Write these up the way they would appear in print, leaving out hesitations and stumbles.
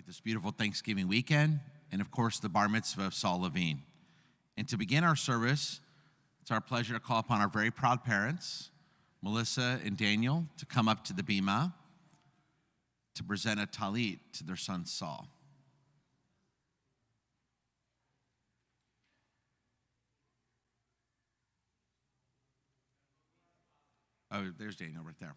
this beautiful Thanksgiving weekend, and of course, the bar mitzvah of Saul Levine. And to begin our service, it's our pleasure to call upon our very proud parents, Melissa and Daniel, to come up to the bima to present a talit to their son Saul. Oh, there's Daniel right there.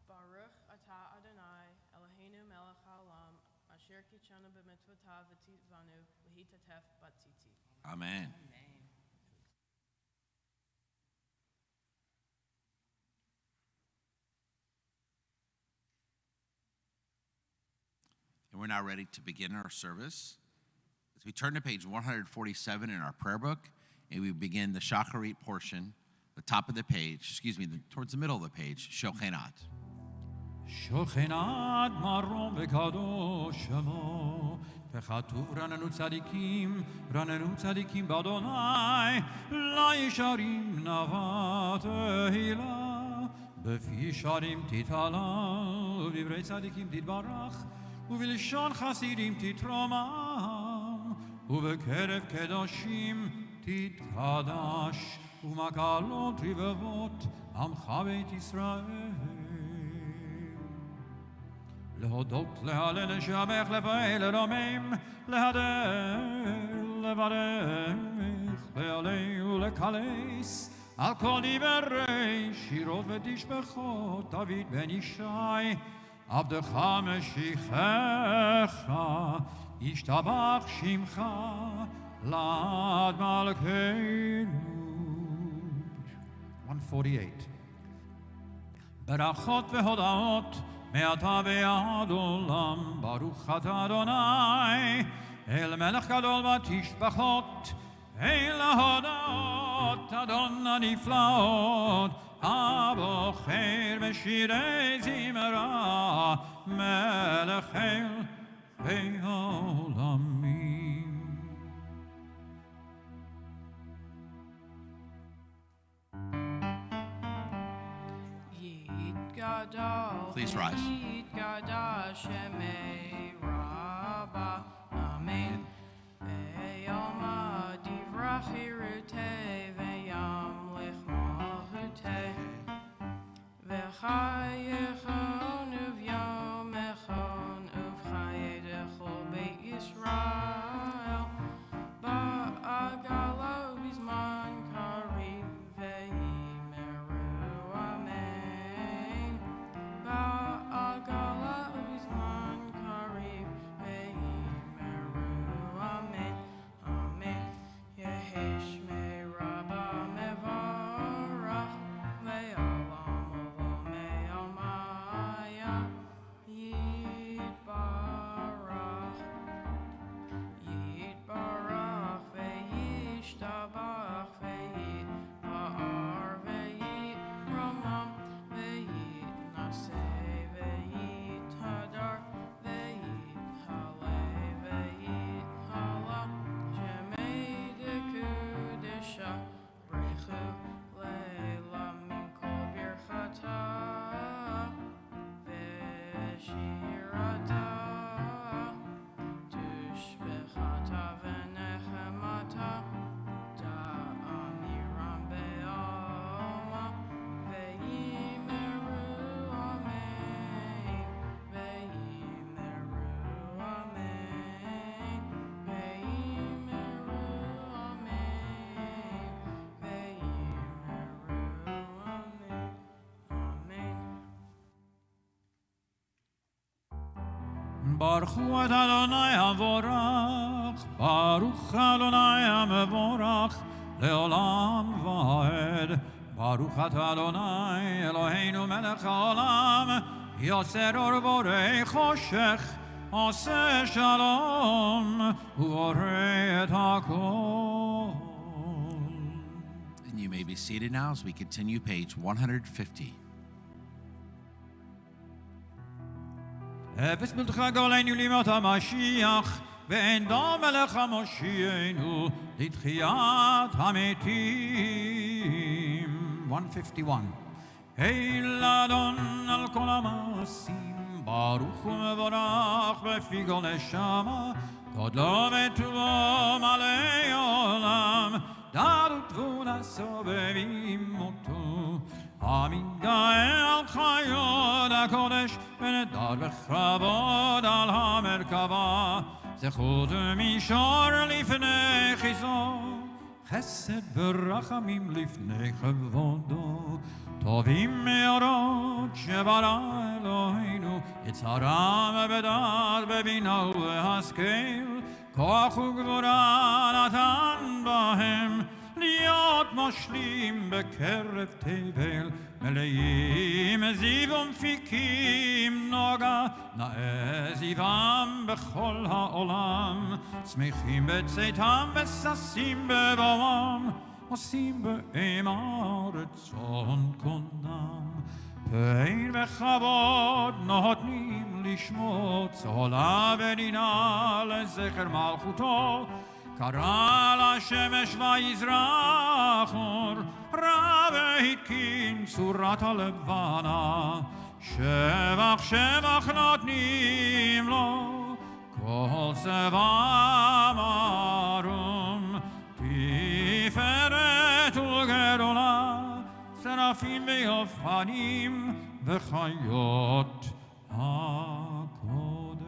Baruch atah Adonai Eloheinu melech haolam asher kitshanu b'mitzvotav v'tzivanu v'hitatef b'tzitzit. Amen. And we're now ready to begin our service. As we turn to page 147 in our prayer book, and we begin the Shacharit portion, the top of the page, towards the middle of the page, Shochenat. שוכנת מרום וקדוש שמו וכתוב רננו צדיקים באדוני לא ישרים נאוות תהילה בפי שרים תתעלה ובדברי צדיקים תתברך ובלשון חסידים תתרומם ובקרב קדושים תתקדש ומקלות רבבות עמך בית ישראל להודות, להלל, לשבח, לפעל, לרומם, להדל, לברך, להלל ולקלס על כל דברי שירות ותשבחות דוד בן ישי עבדך משיחך ישתבח שמך לעד מלכנו 148 ברכות והודאות מעתה ועד עולם, ברוך אתה אדוני, אל מלך גדול ותשבחות, אל ההודות אדון הנפלאות, הבוחר בשירי זמרה, מלך אל העולמים. Please rise. ברכו את אדוני המבורך, ברוך אדוני המבורך לעולם ועד. ברוך אתה אדוני אלוהינו מלך העולם, יוצר אור ובורא חושך, עושה שלום ובורא את הכל. And you may be seated now as we continue page 150. אפס מלתך גאלנו לימות המשיח, ואין דם מלך המושיענו לתחיית המתים. 151. היל אדון על כל המעשים, ברוך ומבורך בפי כל נשמה, גודלו וטובו מלא עולם, דעת ותבונה סובבים אותו. המתגאה על חיות הקודש, ונדר בכבוד על המרכבה, זכות ומישור לפני חיזו, חסד ורחמים לפני כבודו. טובים מאורות שברא אלוהינו, יצרם בדעת בבינה ובהשכל, כוח וגבורה נתן בהם, להיות מושלים בקרב תבל, מלאים זיו ומפיקים נוגה, נאה זיום בכל העולם, שמחים בצאתם וששים בבואם, עושים באימה רצון קונם. פאר וכבוד נותנים לשמות, צהלה ונינה לזכר מלכותו, קרא לשמש ויזרח אור, רע והתקין צורת הלבנה, שבח שבח נותנים לו, כל צבא מרום, תפארת וגדולה, שרפים ויופנים וחיות הקודש.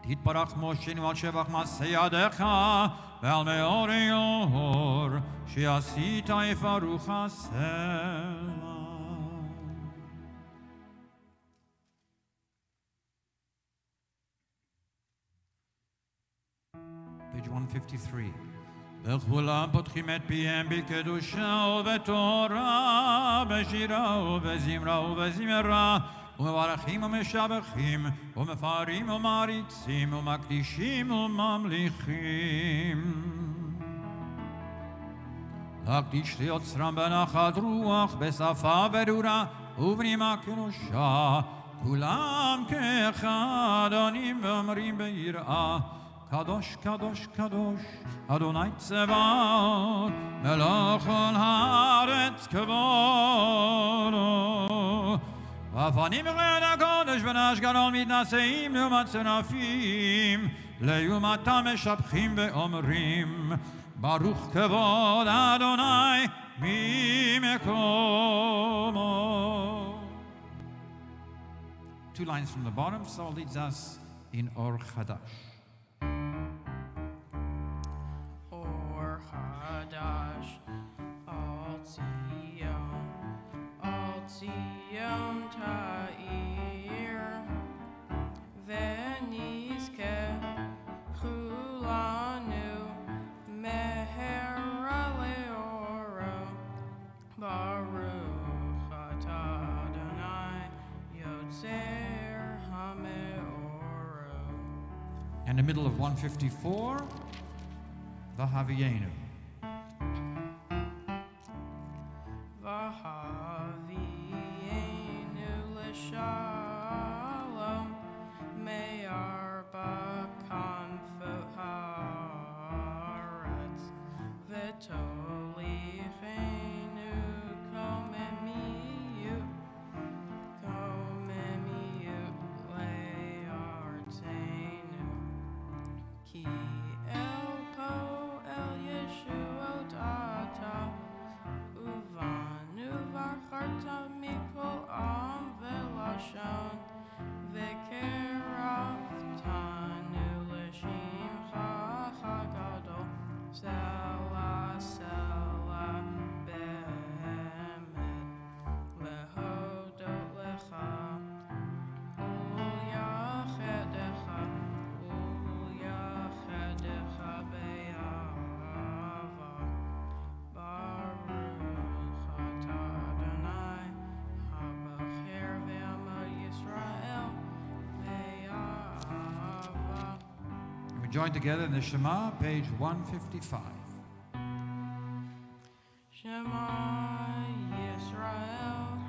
תתברך מושנו על שבח מעשה ידיך, ועל מאורי אור, שעשית יפרוך הסלע. Page 153. וכולם פותחים את פיהם בקדושה ובתורה, בשירה ובזמרה ובזמרה, ומברכים ומשבחים, ומפארים ומעריצים, ומקדישים וממליכים. להקדיש ליוצרם בנחת רוח, בשפה ברורה ובנימה קדושה, כולם כאחד עונים ואומרים ביראה, קדוש קדוש קדוש אדוני צבאות, מלך כל הארץ כבודו. והפנים בכלי הקודש ונש גדול מתנשאים לעומת צרפים, לעומתם משבחים ואומרים, ברוך כבוד אדוני ממקומו. 2 lines from the bottom, Saul leads us in Or Chadash. Or Hadash, Al Zion Ta'ir, Venizke, Chulanu, Meher Leoro, Baruch Atah Adonai, Yotzer HaMeoro. In the middle of 154, Vahavienu. Vahavienu l'shalom, me'arba kanfot haaretz, v'tolichenu komemiut le'artenu, ki el po el Yeshuot ata, uvanu join together in the Shema, page 155. Shema Yisrael,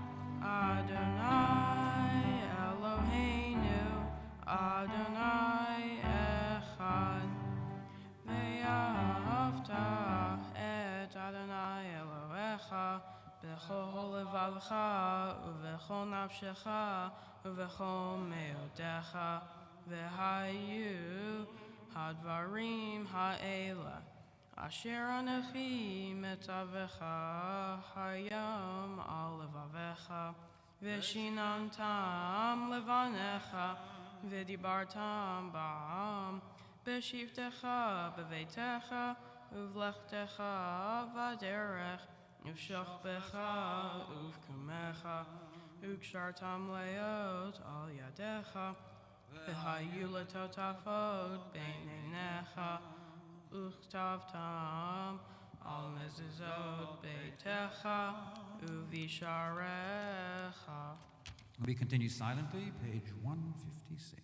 Adonai Eloheinu, Adonai Echad. Ve'ahavta et Adonai Elohecha b'chol levavecha u'v'chol nafshecha u'v'chol meodecha v'hayu hadvarim ha'ela asher anechi metzavecha hayam al levavecha v'shinantam levanecha v'dibartam ba'am b'shivtecha b'veitecha uvlechtecha v'derech uv'shachbecha uv'kumecha ukshartam leot al yadecha v'hayu letotafot b'neinecha uchtavtam al mezuzot beitecha uvisharecha. We continue silently, page 156.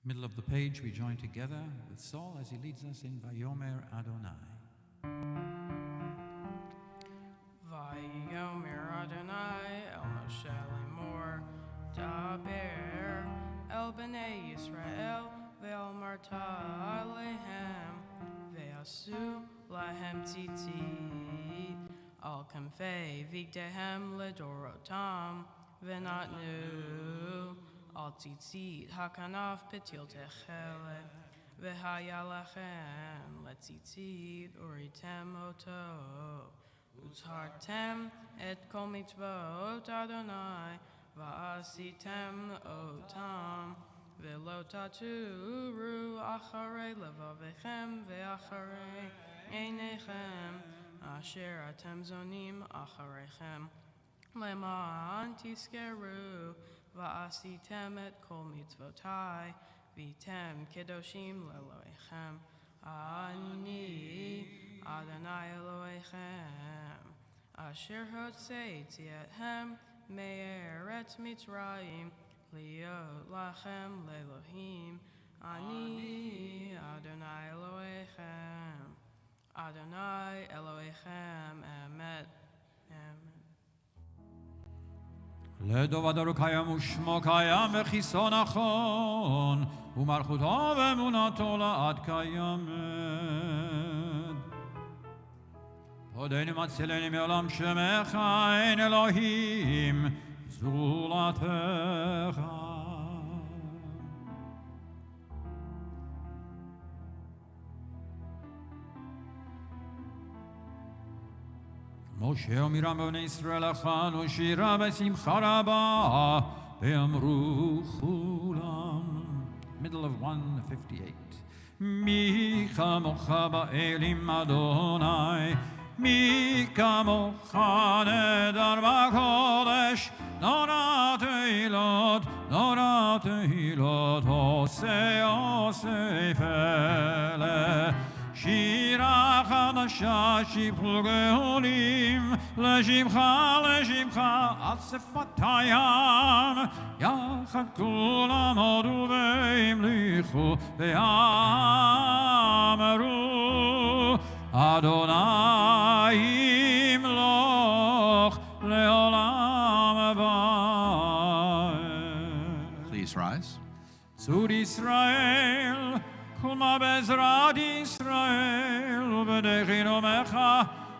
Middle of the page, we join together with Saul as he leads us in Vayomer Adonai. Vayomer Adonai el Moshe lemor daber el bnei Yisrael ve'el marta lehem ve'asu lahem tzitzit al kamfei vigdehem ledorotam ve'natnu al tzitzit hakanaf petil techele v'haya lachem letzitzit uritem oto utzhartem et kol mitzvot Adonai va'asitem otam ve'lo taturu acharei levavechem ve'acharei einechem asher atem zonim acharechem leman tiskeru va'asitem et kol mitzvotai vitem kedoshim leloechem ani Adonai Elohechem asher hotzeiti ethem me'eretz Mitzrayim liot lachem lelohim ani Adonai Elohechem Adonai Elohechem emet amen. לדובדו קיים ושמו קיים וכיסו נכון ומלכותו ואמונתו לעד קיימת. הודנו מצילני מעולם שמך אין אלוהים זולתך. משה ומירם בני ישראל אכלו שירה בשמחה רבה ואמרו כולם. Middle of 158. מי כמוך באלים אדוני מי כמוך נדר בקודש נורא תהילות עושה פלא שירה חדשה שיפול גאונים לשמך עד שפת הים יחד כולם הודו והמליכו ואמרו אדוני ימלוך לעולם הבא. Please rise. צור ישראל כל מה בעזרת ישראל ובדרכי נעמך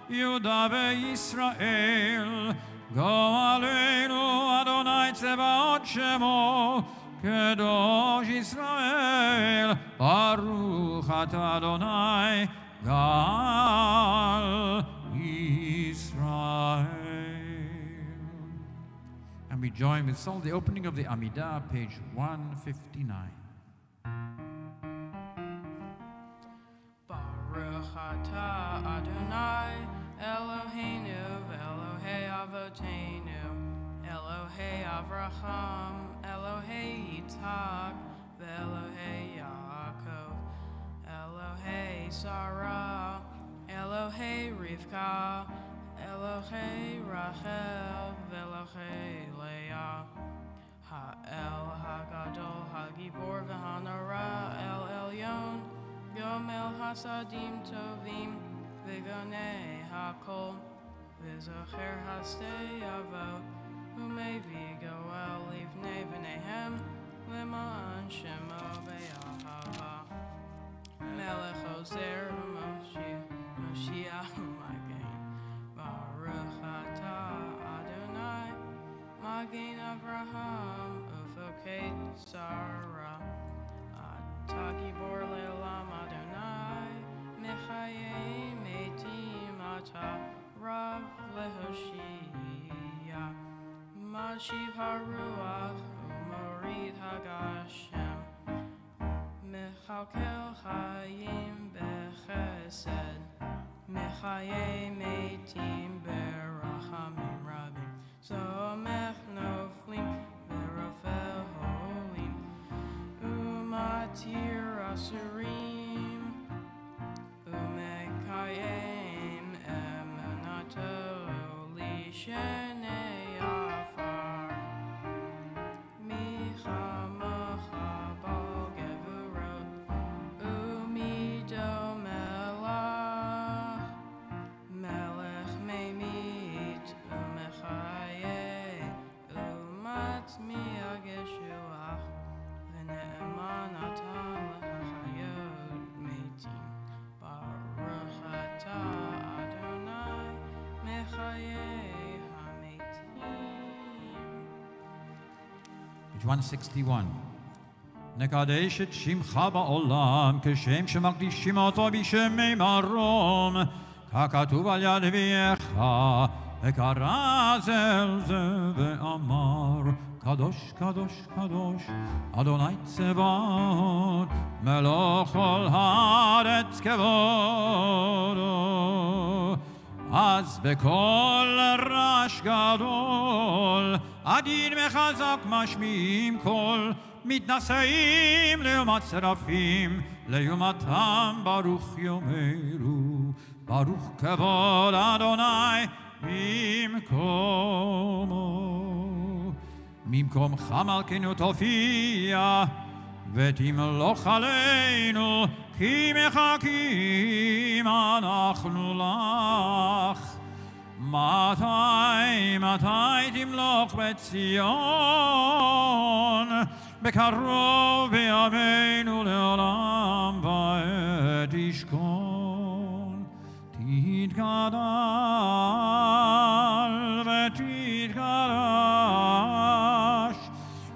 יהודה וישראל גואלנו אדוני צבאות שמו קדוש ישראל ברוך אתה אדוני גאל ישראל. And we join with Saul the opening of the Amidah, page 159. Baruch atah Adonai Eloheinu ve'Elohei Avoteinu Elohei Avraham, Elohei Yitzhak, Elohei Yaakov, Elohei Sarah, Elohei Rivka, Elohei Rachel, Elohei Leah, Ha'el HaGadol, HaGibor v'Hanara, El Elyon, Gomel Hasadim Tovim, V'Ganei HaKol, V'Zocher Hastei Avot, Umevi Goel Livnei V'Nehem, L'Ma'an Shemo Be'ahava, Melech Ozer Moshiach Magen, Baruch Atah Adonai, Magen Avraham, Ufokei Sarah, Atah Gibor Le'olam Adonai, Mechayei Metim Atah, Rav Lehoshia, Mashiv HaRuach, Umorid HaGashem, Mechalkel Chayim Bechesed, Mechayei Metim Berachamim Rabim, Somech Noflim Berofel Holim, Umatir Asurim, Umekayim Emunato Lishenei Afar, Michamacha Bal Gevurot, Umido Melach, Melech Meimit, Umechaye, Umatmi Ageshuach, V'ne'eman Atan L'chayot Meitim, Baruch Atah Adonai, Mechaye HaMeitim. Page 161. נקדש את שמך בעולם, כשם שמקדישים אותו בשמי מרום, ככתוב על יד אביך, וקרא זה אל זה ואמר, קדוש, קדוש, קדוש, אדוני צבאות, מלוך כל הארץ כבודו. אז בקול רעש גדול, עדין וחזק משמיעים קול, מתנשאים לעומת שרפים, לעומתם ברוך יאמרו, ברוך כבוד אדוני ממקומך מלכנו תופיע, ותמלוך עלינו, כי מחכים אנחנו לך. מתי תמלוך בציון, בקרוב בימינו לעולם ועד תשכון. תתגדל ותתקדש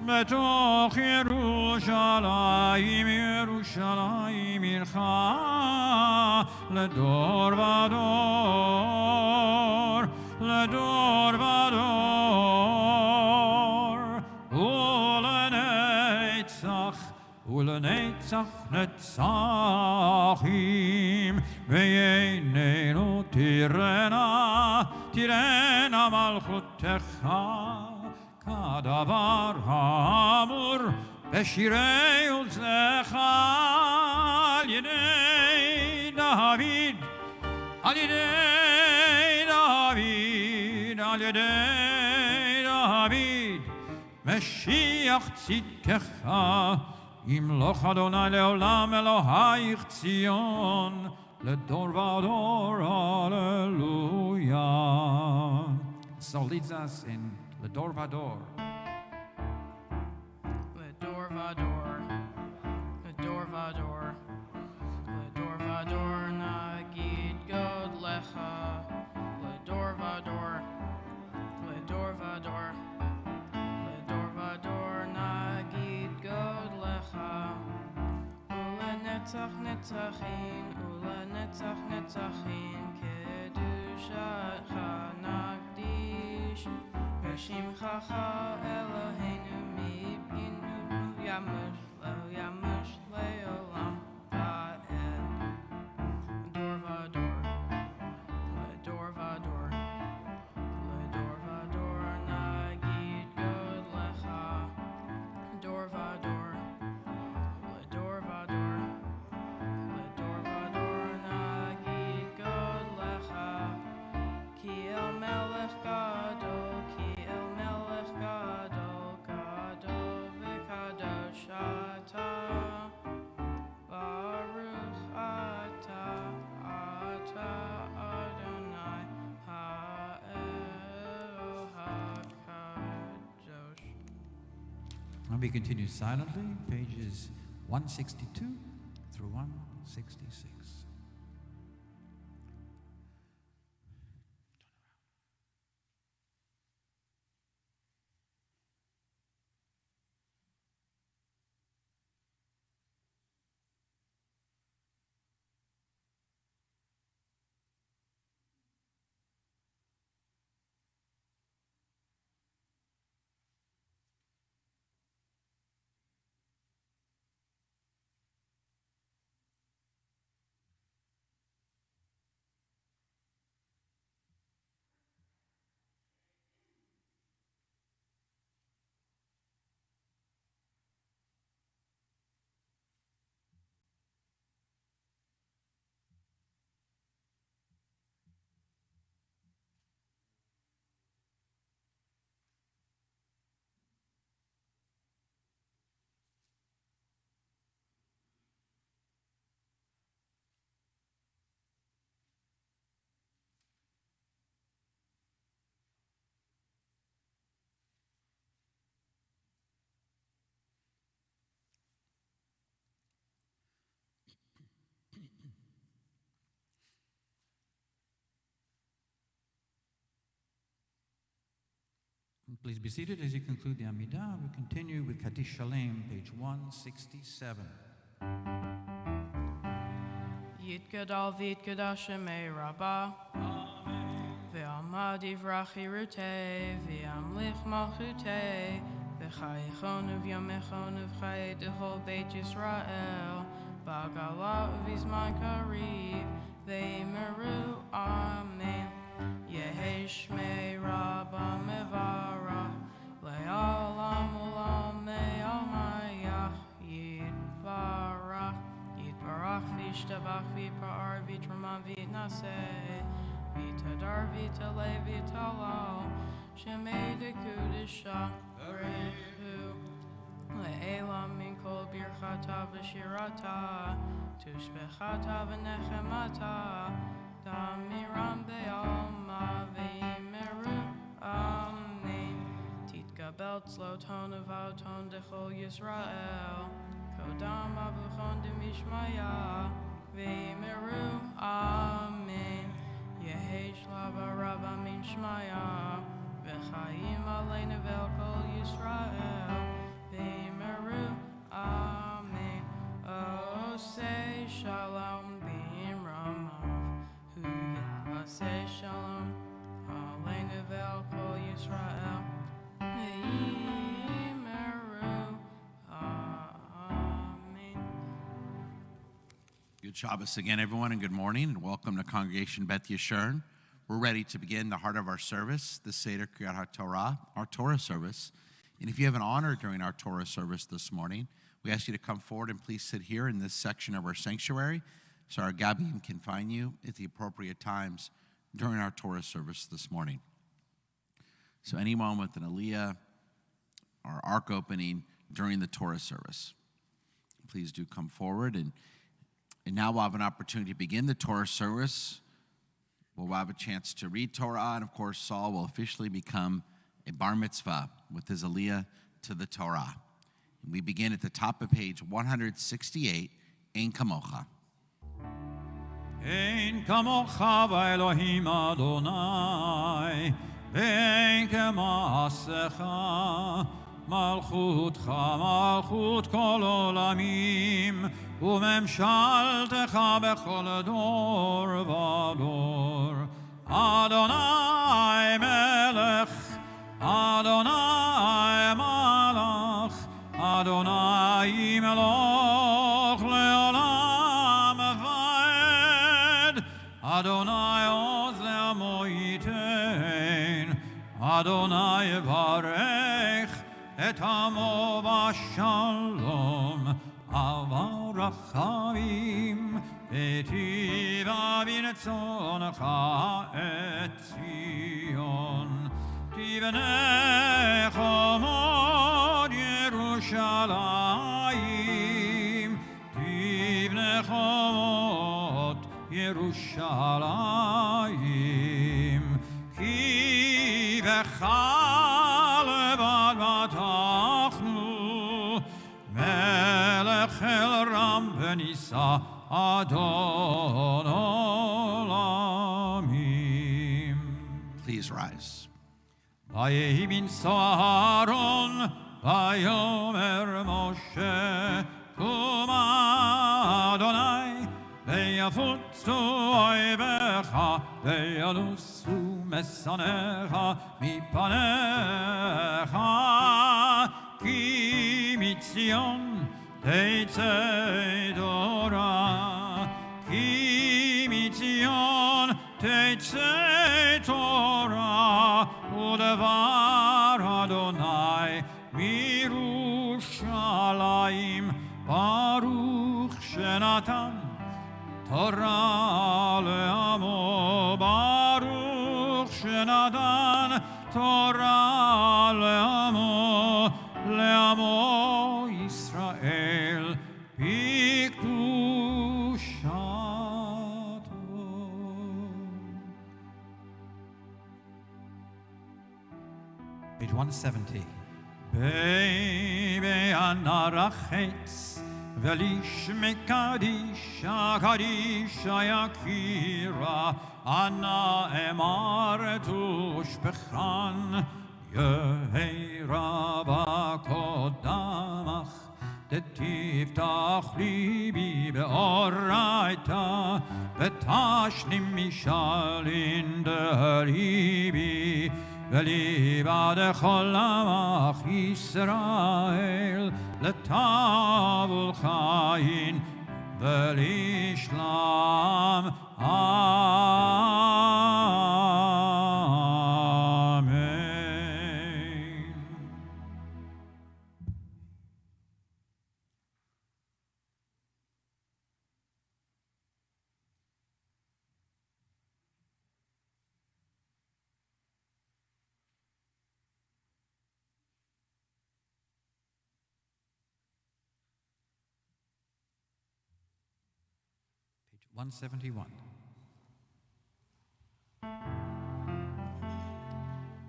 בתוך ירושלים, ירושלים עירך לדור ודור, לדור ודור, ולנצח, ולנצח נצחים, ועינינו תראנה, תראנה מלכותך, כדבר האמור בשירי עוזך על ידי דוד, על ידי דוד, על ידי דוד, משיח צדקך, ימלוך אדוני לעולם אלוהיך ציון, לדור ודור, hallelujah. So leads us in לדור ודור. לדור ודור, לדור ודור, לדור ודור נגיד גודלך, לדור ודור, לדור ודור, לדור ודור נגיד גודלך, ולנצח נצחים, ולנצח נצחים, קדושתך נקדיש, ושמך אלוהינו מפיננו ימוש לעולם ועד. לדור ודור, לדור ודור, לדור ודור נגיד And we continue silently, pages 162 through 166. Please be seated as you conclude the Amidah. We continue with Kaddish Shalem, page 167. Yitgadal v'yitgadash shemei Rabbah. Ve'amad yivrach hirutei, ve'amlich malchutei, v'chayechon v'yamechon v'chay d'chol beit Yisrael, ba'gala v'izman kariv, ve'yimeru amen. Yehi shmei Rabbah mevarach, le'olam ulam me'omayach, yitbarach, yitbarach v'yishtabach v'yipa'ar v'yitramam v'yitnaseh, v'yitadar v'yitaleh v'yitalal, shemei dekudisha, v'rechu, le'elam min kol birchata v'shirata, tushbechata v'nechemata, Damiram be'alma ve'imeru amen. Titgabel tzloton uvaton dechol Yisrael, kodam avuchon demishmaya ve'imeru amen. Yehesh lava rabba min shmaya v'chaim aleinu vel kol Yisrael ve'imeru amen. Osei shalom b'imramav. Say shalom, aleinu vel kol Yisrael, ve'imeru amen. Good Shabbos again, everyone, and good morning, and welcome to Congregation Beth Yeshurun. We're ready to begin the heart of our service, the Seder Kriyat HaTorah, our Torah service. And if you have an honor during our Torah service this morning, we ask you to come forward and please sit here in this section of our sanctuary so our Gabiim can find you at the appropriate times during our Torah service this morning. So anyone with an aliyah or ark opening during the Torah service, please do come forward. And now we'll have an opportunity to begin the Torah service. We'll have a chance to read Torah, and of course Saul will officially become a bar mitzvah with his aliyah to the Torah. And we begin at the top of page 168, Ein Kamocha. Ein kamocha v'Elohim Adonai, ve'ein k'ma'asecha, malchutcha malchut kol olamim, u'memshaltecha bechol dor v'dor. Adonai melech, Adonai malach, Adonai meloch le'olam va'ed, Adonai ozeh moitein, Adonai varech et amo v'shalom, avarachavim etiva b'netzoncha et Zion. Tivnecha mod Yerushalayim, Tivnecha mod Yerushalayim, Ki v'chal levad v'tachnu, ונישא אדון עולמים. Please rise. ויהי בנשוא אהרון, ויאמר משה, קומה אדוני, ויפוצו אויביך, וינוסו משנאיך מפניך, כי מציון תצא תורה, כי מציון תצא תורה, ודבר אדוני מירושלים, ברוך שנתן תורה לעמו, ברוך שנתן תורה לעמו, לעמו ישראל בקדושתו. Page 170. בענר החץ ולשמי קדישה קדישה יקירה, אנא אמר תושבחן, יהי רבה קודמך, תפתח ליבי באורייתא, ותשלים משאלין דליבי, וליבה דכל עמך ישראל, לטוב ולחיין ולשלום. אמן. Page 171.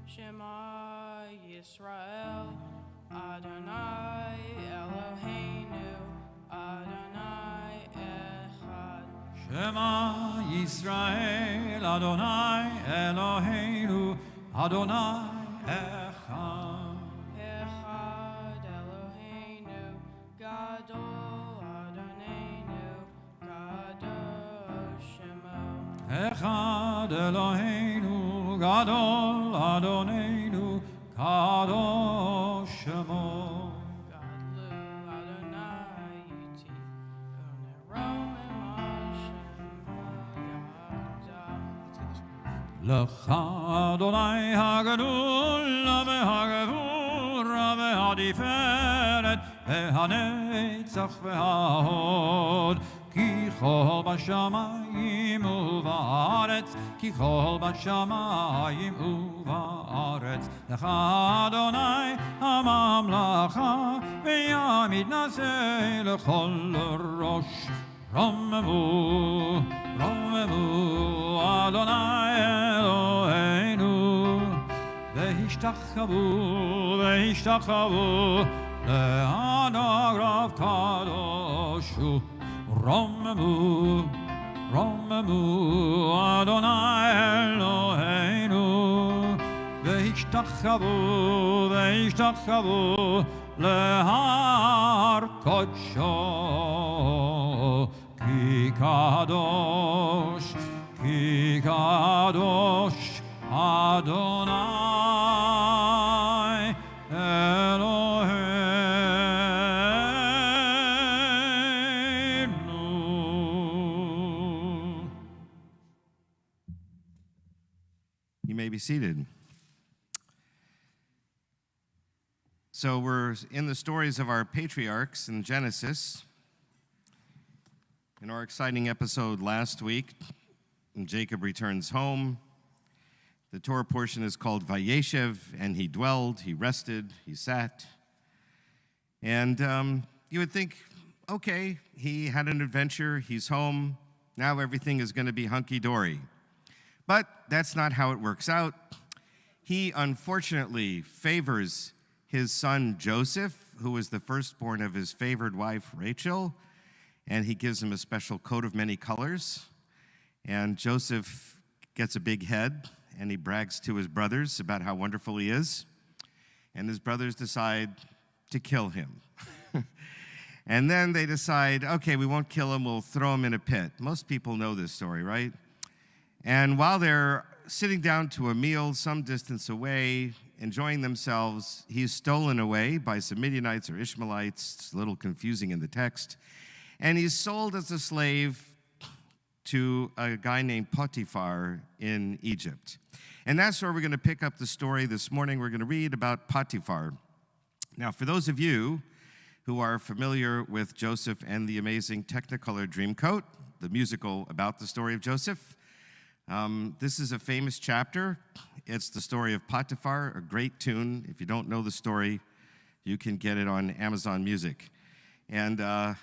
Shema Yisrael, Adonai Eloheinu, Adonai Echad. Shema Yisrael, Adonai Eloheinu, Adonai Echad. Echad Eloheinu, Gadol Adonenu, Kadosh Shemo. Echad Eloheinu, Gadol Adonenu, Kadosh Shemo. Gadlu Adonai Yiti, Unerom Hashem Yahda. Lecha Adonai Hagadol, V'Hagavura, V'Hadiferet, V'Hanetzach, V'Hahod, Ki chol b'shamayim u'va'aretz, Ki chol b'shamayim u'va'aretz. Lecha Adonai ha'mamlacha, V'yamid naseh lechol rosh. Romemu, Romemu, Adonai Eloheinu, Ve'ishtachavu, Ve'ishtachavu, Le'anag Rav Kadoshu. Romemu, Romemu, Adonai Eloheinu, Ve'ishtachavu, Ve'ishtachavu, Le'har Kodsho. Ki kadosh Adonai Eloheinu. You may be seated. So we're in the stories of our patriarchs in Genesis. In our exciting episode last week, when Jacob returns home, the Torah portion is called Vayeshev, and he dwelled, he rested, he sat. And you would think, okay, he had an adventure, he's home, now everything is going to be hunky-dory. But that's not how it works out. He unfortunately favors his son Joseph, who was the firstborn of his favored wife Rachel, and he gives him a special coat of many colors. And Joseph gets a big head, and he brags to his brothers about how wonderful he is. And his brothers decide to kill him. And then they decide, okay, we won't kill him, we'll throw him in a pit. Most people know this story, right? And while they're sitting down to a meal some distance away, enjoying themselves, he's stolen away by some Midianites or Ishmaelites. It's a little confusing in the text. And he's sold as a slave to a guy named Potiphar in Egypt. And that's where we're going to pick up the story this morning. We're going to read about Potiphar. Now, for those of you who are familiar with Joseph and the amazing Technicolor Dreamcoat, the musical about the story of Joseph, this is a famous chapter. It's the story of Potiphar, a great tune. If you don't know the story, you can get it on Amazon Music. And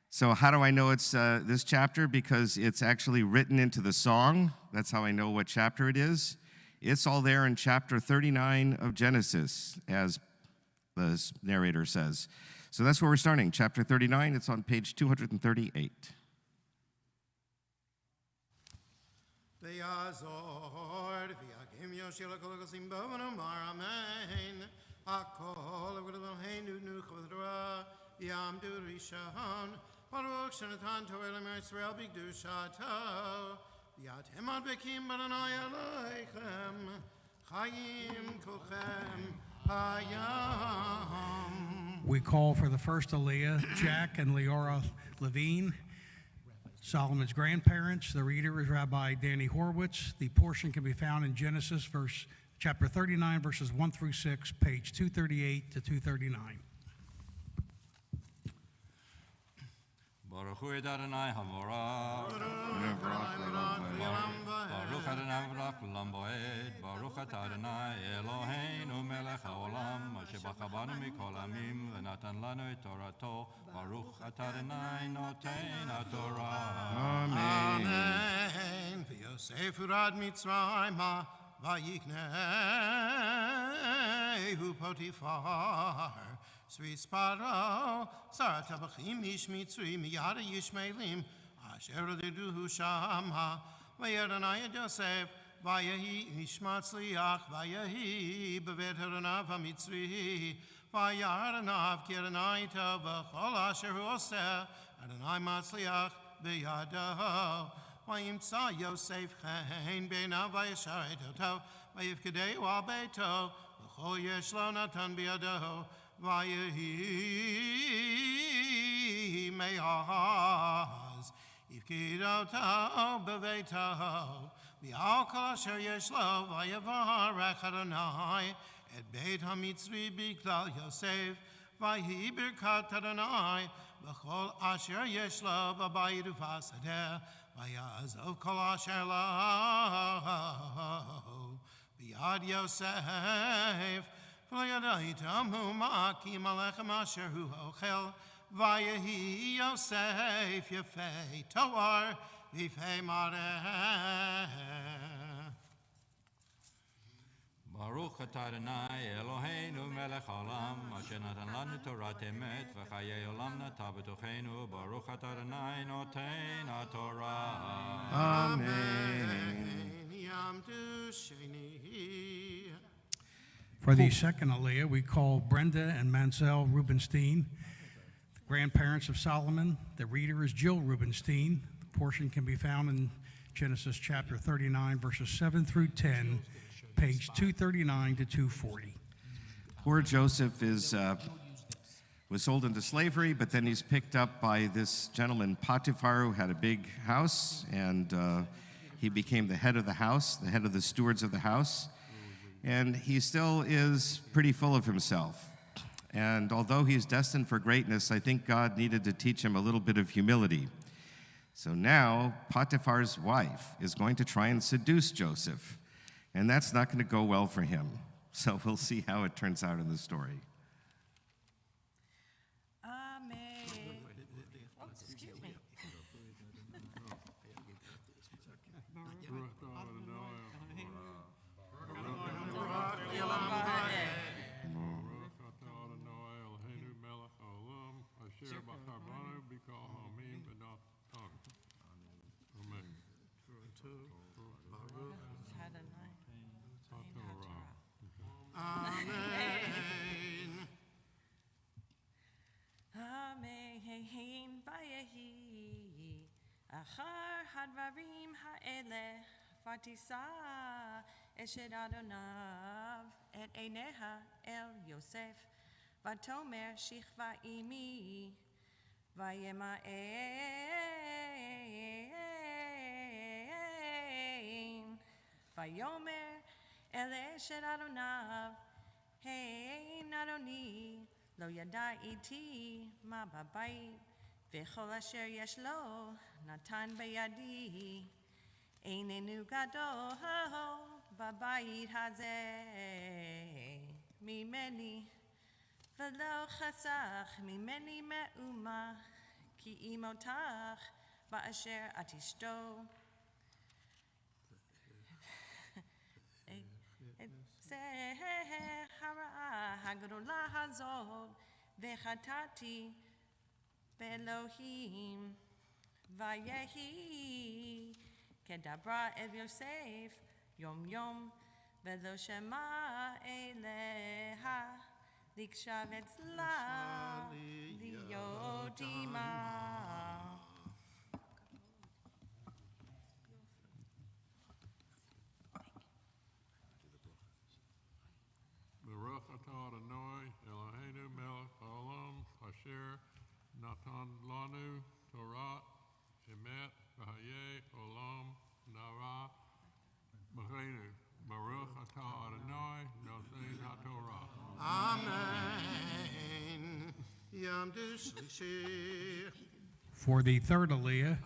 so how do I know it's this chapter? Because it's actually written into the song. That's how I know what chapter it is. It's all there in chapter 39 of Genesis, as the narrator says. So that's where we're starting, chapter 39. It's on page 238. We call for the first Aliyah, Jack and Leora Levine, Solomon's grandparents. The reader is Rabbi Danny Horowitz. The portion can be found in Genesis, chapter 39, verses 1 through 6, page 238 to 239. Baruch hu Adonai Hamorah. Baruch Adonai v'rach l'olam bo'ed. Baruch atah Adonai Eloheinu melech haolam, asher b'chabanu mikol amim v'natan lanu et torato. Baruch atah Adonai noten haTorah. Amen. V'yosef urad Mitzrayma v'yiknehu Potiphar. Sweet Sparrow, Sarah Tabachim Ish Mitzri, Miyada Yishmaelim, Asher Deduhu Shama, Vayadonai Yosef, Vayahi Ishmatzliach, Vayahi Beveteranav Mitzri, Vayadanav Kiranai Tova, Chol Asher Oseh, Adonai Matzliach, Beyadaho, Vayimtza Yosef Chain, Benav Vayasharet Oto, Vayivkadeu Abeto, V'chol Yeshlo Natan Beyadaho, Vayehi me'az Yifkidoto beveito V'al kol asher yesh lo Vayevarech Adonai Et beit hamitzri b'klal Yosef Vayehi birkat Adonai V'chol asher yesh lo B'bayit u'fasadeh Vayazov kol asher lo B'yad Yosef V'yadaitam ma'aki malechem asher hu ochel Vayehi Yosef yefei toar v'fei mareh. Baruch atah Adonai Eloheinu melech haolam, asher natan lanu Torat emet v'chayei olam nata b'tocheinu. Baruch atah Adonai noten haTorah. Amen. Yamdu sheni. For the second Aliyah, we call Brenda and Mansell Rubenstein, the grandparents of Solomon. The reader is Jill Rubenstein. The portion can be found in Genesis chapter 39, verses 7 through 10, page 239 to 240. Poor Joseph was sold into slavery, but then he's picked up by this gentleman Potiphar, who had a big house, and he became the head of the house, the head of the stewards of the house. And he still is pretty full of himself. And although he's destined for greatness, I think God needed to teach him a little bit of humility. So now Potiphar's wife is going to try and seduce Joseph, and that's not going to go well for him. So we'll see how it turns out in the story. Amen. Oh, excuse me. Asher Bachabanu Bikal Hamim V'Natan. Amen. Adonai. HaTorah. Amen. Amen. Vayehi. Achar hadvarim ha'ele. Vatisa eshed Adonav et eineha el Yosef. Vatomer shichva imi. Vayemaein. Vayomer el eshed Adonav. Hey Adoni. Lo yada iti ma babayit. V'chol asher yesh lo natan beyadi. Einenu gadol babayit hazeh mimeni v'lo chasach mimeni me'uma ki imotach ba'asher atishto zeh hara hagdola hazod v'chatati be'Elohim vayehi Kedabra el Yosef, Yom Yom, Velo Shema Eleha, Likshav Etzla, Liyodima. Baruch atah Adonai Eloheinu melech haolam asher natan lanu Torah emet v'hayeh olam nara b'cheinu. Baruch atah Adonai nosein haTorah. Amen. Yom Shlishi. For the third Aliyah,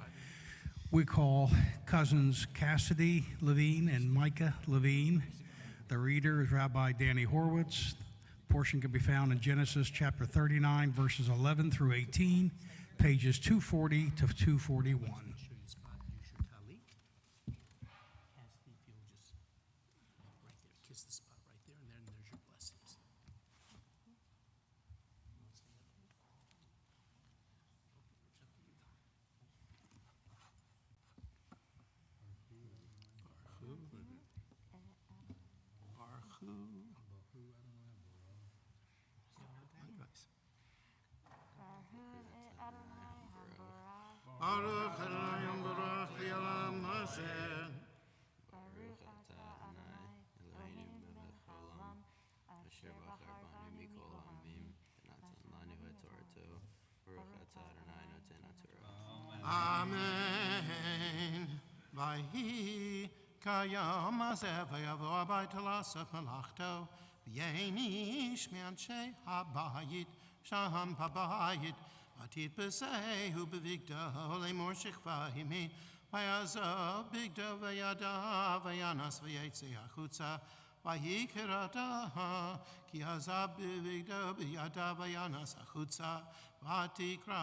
we call cousins Cassidy Levine and Micah Levine. The reader is Rabbi Danny Horowitz. The portion can be found in Genesis chapter 39, verses 11 through 18, pages 240 to 241. Kiss the spot right there, and then there's your blessings. Baruch Adonai Baruch Li'olam Hashem. Baruch atah Adonai Eloheinu melech haolam asher bachar banu mikol ha'amim v'natan lanu et torato. Baruch atah Adonai noten haTorah. Amen. Vayhi kayom hazeh vayavo habayta la'asot malachto v'yeinish me'anshei habayit sham habayit v'atit b'sehu b'vigdo le'mor shechva himi v'yazo bigdo v'yada v'yanas v'yetze hachutza v'yikerata ki hazab b'vigdo v'yada v'yanas hachutza v'atikra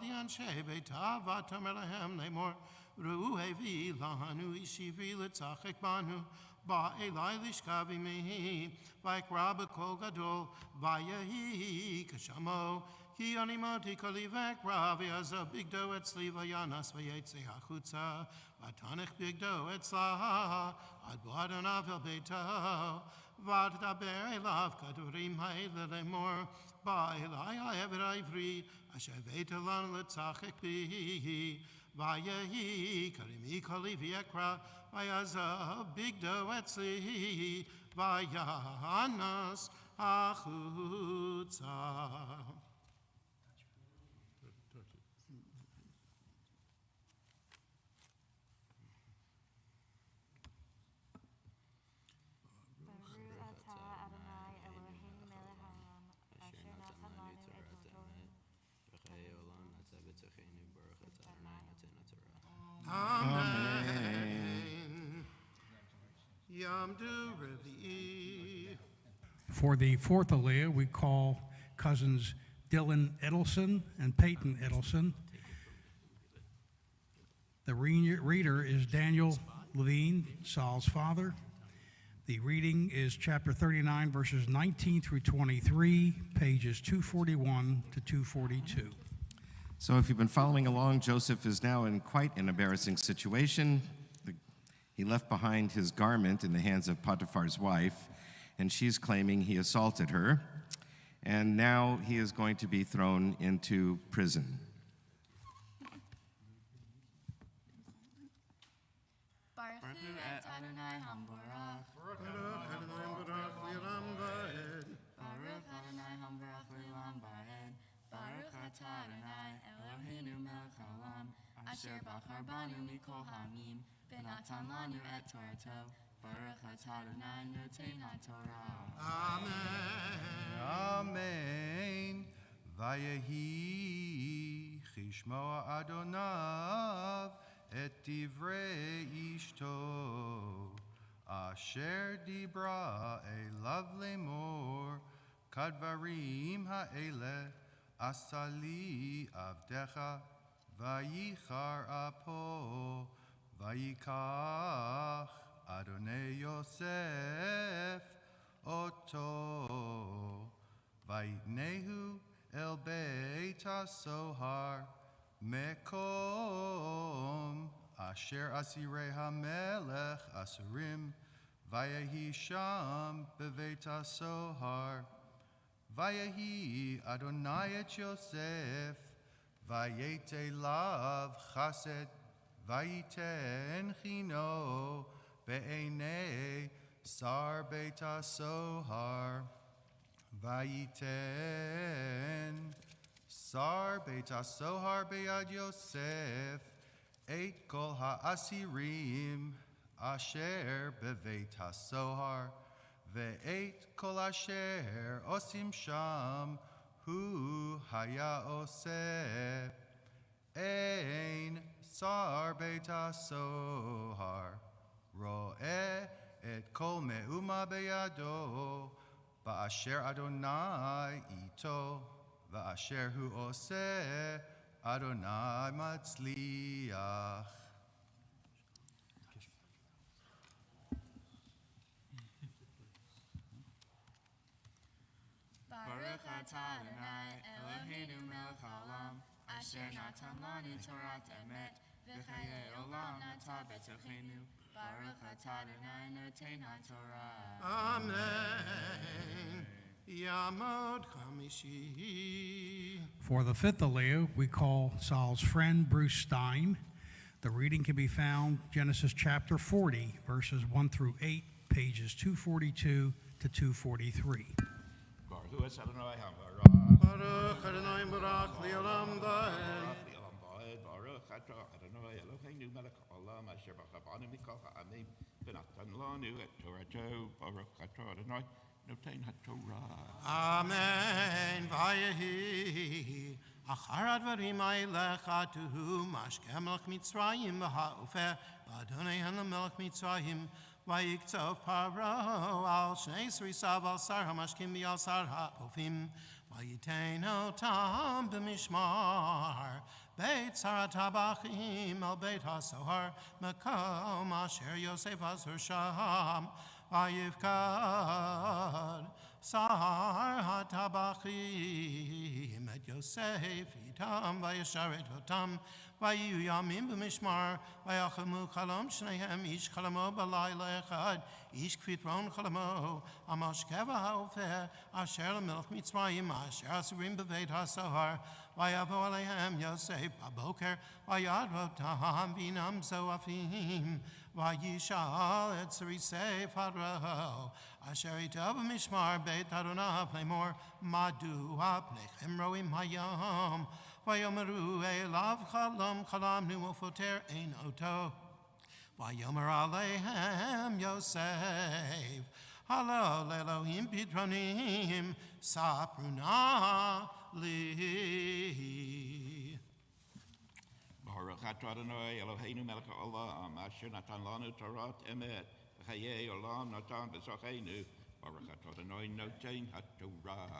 li'anshei beita v'atomer lehem le'mor ru'evi lanu ishivi l'tzachek banu ba'elai lishkav imehi v'ikra b'kol gadol v'yahi kashamo ki animoti koli v'ekra v'yazo bigdo etzli v'yanas v'yetze hachutza v'tanech bigdo etzla ad bo Adonav el beito v'tdaber elav kadurim ha'ele lemor ba'elai ha'ever ha'ivri asher ve'eta lanu l'tzachek bihi v'yahi karimi koli v'ekra v'yazo bigdo etzli v'yanas hachutza. Baruch atah Adonai Eloheinu melech haolam asher natan lanu et Torah. V'chayei olam atah b'tocheinu. Baruch atah Adonai noten haTorah. Amen. Yom Du Revi'i. For the fourth Aliyah, we call cousins Dylan Edelson and Peyton Edelson. The reader is Daniel Levine, Saul's father. The reading is chapter 39, verses 19 through 23, pages 241 to 242. So if you've been following along, Joseph is now in quite an embarrassing situation. He left behind his garment in the hands of Potiphar's wife, and she's claiming he assaulted her. And now he is going to be thrown into prison. Baruch hu et Adonai hamborach. Baruch Adonai hamborach le'olam va'ed. Baruch atah Adonai Eloheinu melech haolam, asher bachar banu mikol ha'amim, v'natan lanu et Torato. Baruch atah Adonai noten ha'torah. Amen. Vayehi chishmoa Adonav et divrei ishto, asher dibra elav lemor, kadvarim ha'ele asali avdecha, vayichar apo, vayikach Adonai Yosef Oto, Vayitnehu el Beit HaSohar Mekom Asher Asirei HaMelech Asurim, Vayehi Sham Beveit HaSohar, Vayehi Adonai et Yosef, Vayete Lav Chased, Vayiten Chino Be'enei Sar Beit HaSohar, Vayiten Sar Beit HaSohar Be'ad Yosef, Eit Kol HaAsirim Asher Beveit HaSohar, Ve'eit Kol Asher Osim Sham Hu Haya Oseh, Ein Sar Beit HaSohar Ro'eh et kol me'uma beyado, ba'asher Adonai ito, va'asher hu oseh Adonai matzliach. Baruch atah Adonai Eloheinu melech haolam, asher natan lanu Torat emet, v'chayei olam nata betochenu. Baruch atah Adonai noten ha'torah. Amen. Yamod Chamishi. For the fifth Aliyah, we call Saul's friend Bruce Stein. The reading can be found Genesis chapter 40, verses 1 through 8, pages 242 to 243. Baruch Adonai hamborach. Baruch Adonai Baruch Le'olam Va'ed. Baruch atah Adonai Eloheinu melech haolam, asher bachar banu mikol ha'amim, v'natan lanu et Torato. Baruch atah Adonai noten ha'torah. Amen. Vayehi achar advarim ha'elech atuhu mashke melech Mitzrayim v'ha'ofeh b'Adonai melech Mitzrayim vayiktzov paro al shnei srisav al sar hamashkim v'al sar ha'ofim vayitein otam b'mishmar Beit Sarat HaBachim al Beit HaSohar Mekom Asher Yosef Asur Sham Vayivkad Sar HaTabachim Et Yosef Itam Vayesharet Otam Vayu Yamim B'Mishmar Vayachamu Chalom Shnehem Ish Chalamo Balayla Echad Ish Kfitron Chalamo Amashkeva HaOfeh Asher L'Melech Mitzrayim Asher Asurim B'Beit HaSohar Vayavo Alehem Yosef Baboker Vayadrotam Binam Zoafim Vayishal Et Serisei Fadro Asher Itav Mishmar Beit Adonai Plemor Madu Apnechem Roim Hayom Vayomeru Elav Chalam Chalam Nu Ufoter Ein Oto Vayomer Alehem Yosef Halo Lelohim Pitronim Sapruna Li. Baruch atah Adonai Eloheinu melech haolam, asher natan lanu Torat emet, v'chayei olam natan b'zochenu. Baruch atah Adonai noten ha'torah.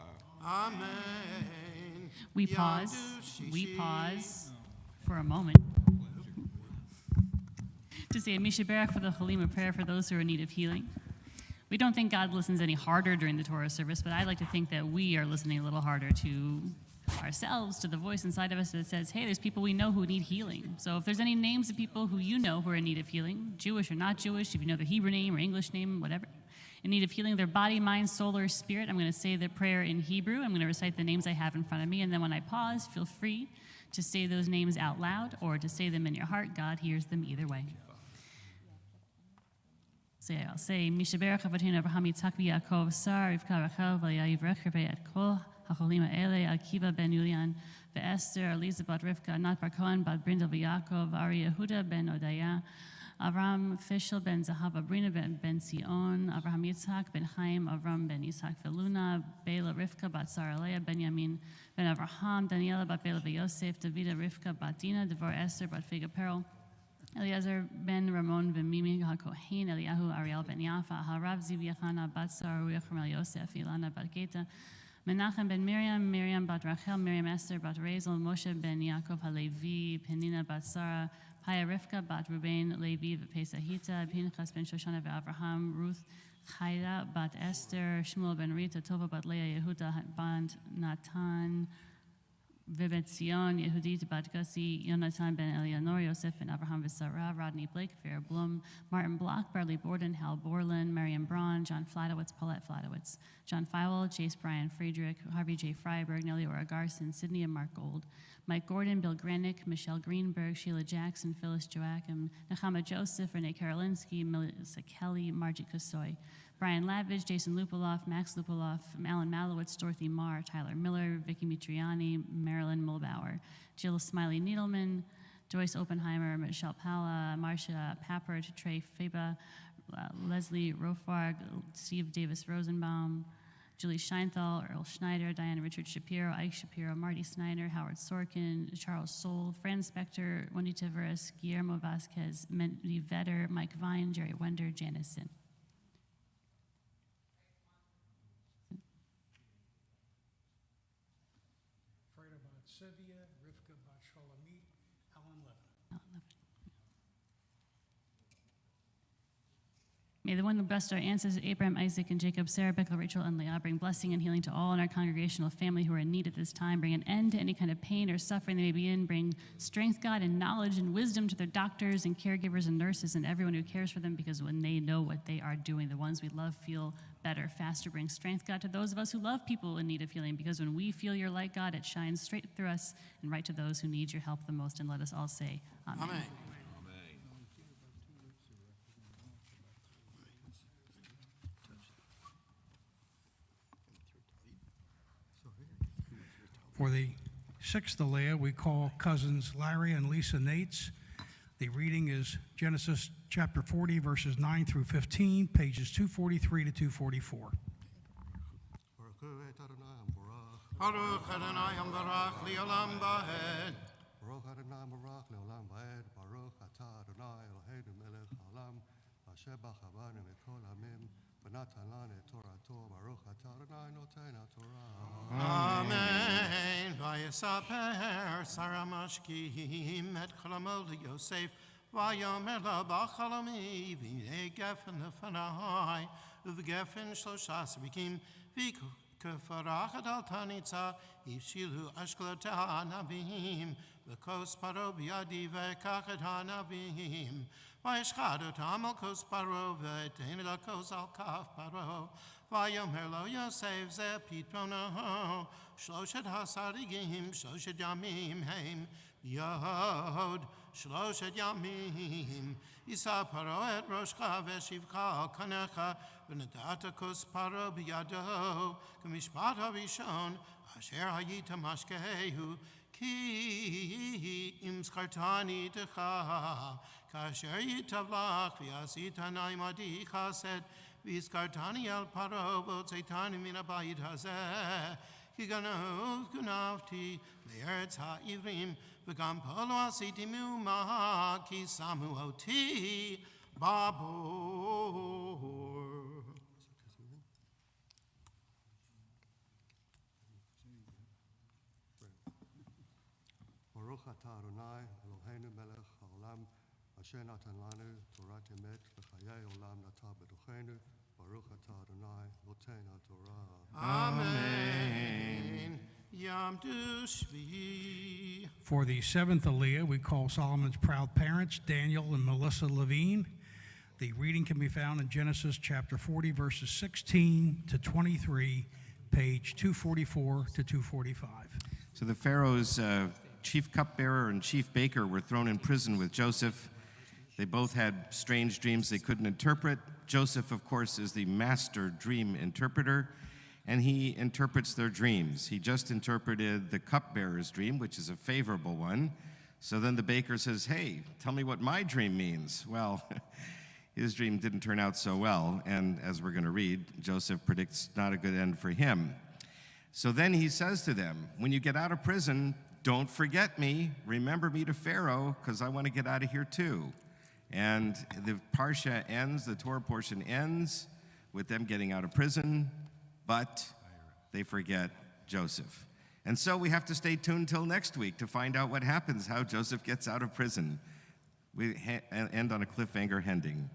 Amen. We pause Yadush for a moment to say a Mishaberach for the Chalim, a prayer for those who are in need of healing. We don't think God listens any harder during the Torah service, but I like to think that we are listening a little harder to ourselves to the voice inside of us that says, hey, there's people we know who need healing. So if there's any names of people who you know who are in need of healing, Jewish or not Jewish, if you know their Hebrew name or English name, whatever, in need of healing, their body, mind, soul, or spirit, I'm going to say the prayer in Hebrew. I'm going to recite the names I have in front of me, and then when I pause, feel free to say those names out loud or to say them in your heart. God hears them either way. So I'll say, Mishaberach Avatinu Avraham Yitzhak v'Yaakov Sar Rivka Rachel v'Yayiv Recheve et Kol HaCholima Ele Akiva ben Yulian v'Esther Eliza bat Rivka Nat bar Cohen bat Brindel v'Yaakov Ari Yehuda ben Odaya Avram Fishel ben Zahava Brina ben Sion Avraham Yitzhak ben Chaim Avram ben Yitzhak v'Luna Bela Rivka bat Sarah Leah Benyamin ben Avraham Daniela bat Bela v'Yosef Davida Rivka bat Dina Devar Esther bat Figa Peril Eliezer ben Ramon ben Mimi HaKohen Eliyahu Ariel ben Yafa Harav Ziv Yachana bat Sarah Ruach Yosef Ilana bat Geta Menachem ben Miriam bat Rachel Miriam Esther bat Razel Moshe ben Yaakov HaLevi Penina bat Sarah Paya Rivka bat Ruben Levi v'Pesahita Pinchas ben Shoshana v'Avraham Ruth Chayda bat Esther Shmuel ben Rita Tova bat Leah Yehuda bat Natan Vibet Sion, Yehudit bat Gussi, Yonatan ben Eleanor, Yosef ben Avraham v'Sarah, Rodney Blake, Vera Blum, Martin Block, Bradley Borden, Hal Borland, Marion Braun, John Flatowitz, Paulette Flatowitz, John Fowle, Chase Brian Friedrich, Harvey J. Freiberg, Nellie Ora Garson, Sydney and Mark Gold, Mike Gordon, Bill Granick, Michelle Greenberg, Sheila Jackson, Phyllis Joachim, Nechama Joseph, Renee Karolinsky, Melissa Kelly, Margie Kusoy, Brian Lavage, Jason Lupoloff, Max Lupoloff, Alan Malowitz, Dorothy Marr, Tyler Miller, Vicky Mitriani, Marilyn Mulbauer, Jill Smiley Needleman, Joyce Oppenheimer, Michelle Pala, Marcia Pappert, Trey Feba, Leslie Rofarg, Steve Davis Rosenbaum, Julie Scheinthal, Earl Schneider, Diana Richard Shapiro, Ike Shapiro, Marty Snyder, Howard Sorkin, Charles Soule, Fran Spector, Wendy Tavares, Guillermo Vasquez, Mendy Vetter, Mike Vine, Jerry Wender, Janice Sin. Cynthia, Rivka bat Sholomit, Alan Levin. May the one who blessed our ancestors, Abraham, Isaac, and Jacob, Sarah, Becca, Rachel, and Leah, bring blessing and healing to all in our congregational family who are in need at this time. Bring an end to any kind of pain or suffering they may be in. Bring strength, God, and knowledge and wisdom to their doctors and caregivers and nurses and everyone who cares for them, because when they know what they are doing, the ones we love feel better, faster. Bring strength, God, to those of us who love people in need of healing, because when we feel your light, God, it shines straight through us and right to those who need your help the most. And let us all say, Amen. Amen. For the sixth Aliyah, we call cousins Larry and Lisa Nates. The reading is Genesis chapter 40, verses 9 through 15, pages 243 to 244. Baruch Adonai Ambarach Leolam Bahed. Baruch Adonai Ambarach Leolam Bahed. Baruch Atah Adonai Eloheinu Melech Haolam. Asher b'chavanu mikol hamim. V'natan lanu et Torato. Baruch Atah Adonai Noten HaTorah. Amen. Vayesaper Sarah Mashkim et Cholamo Yosef. Vayomer lo b'chalomi v'nei gefen lefanai. U'v'gefen shlosha svikim v'ku. K'farachat al tanitza, yivshilu ashklot hanavim, v'kos paro b'yadi v'kachet hanavim, v'yishchad otam al kos paro, v'etein el kos al kaf paro, v'yomer lo Yosef ze pitrono, shloshet hasarigim, shloshet yamim heim, yod, shloshet yamim, Yisa paro et roshcha v'shivcha kanecha v'natata kos paro b'yado k'mishpat harishon asher hayita mashkehu ki im skartani techa kasher yitavlach v'yasita naimadi chased v'skartani el paro v'tzeitani min habayit hazeh ki ganov gunavti le'eretz ha'ivrim v'gam polo asiti mu'ma ki samu oti babor. Baruch atah Adonai Eloheinu melech haolam asher natan lanu Torat emet v'chayei olam nata b'tochenu. Baruch atah Adonai noten HaTorah. Amen. Yom Shvi. For the seventh Aliyah, we call Solomon's proud parents, Daniel and Melissa Levine. The reading can be found in Genesis chapter 40, verses 16 to 23, page 244 to 245. So the Pharaoh's chief cupbearer and chief baker were thrown in prison with Joseph. They both had strange dreams they couldn't interpret. Joseph, of course, is the master dream interpreter, and he interprets their dreams. He just interpreted the cupbearer's dream, which is a favorable one. So then the baker says, hey, tell me what my dream means. Well, his dream didn't turn out so well, and as we're going to read, Joseph predicts not a good end for him. So then he says to them, when you get out of prison, don't forget me. Remember me to Pharaoh, because I want to get out of here too. And the Parsha ends, the Torah portion ends with them getting out of prison, but they forget Joseph. And so we have to stay tuned till next week to find out what happens, how Joseph gets out of prison. We end on a cliffhanger ending.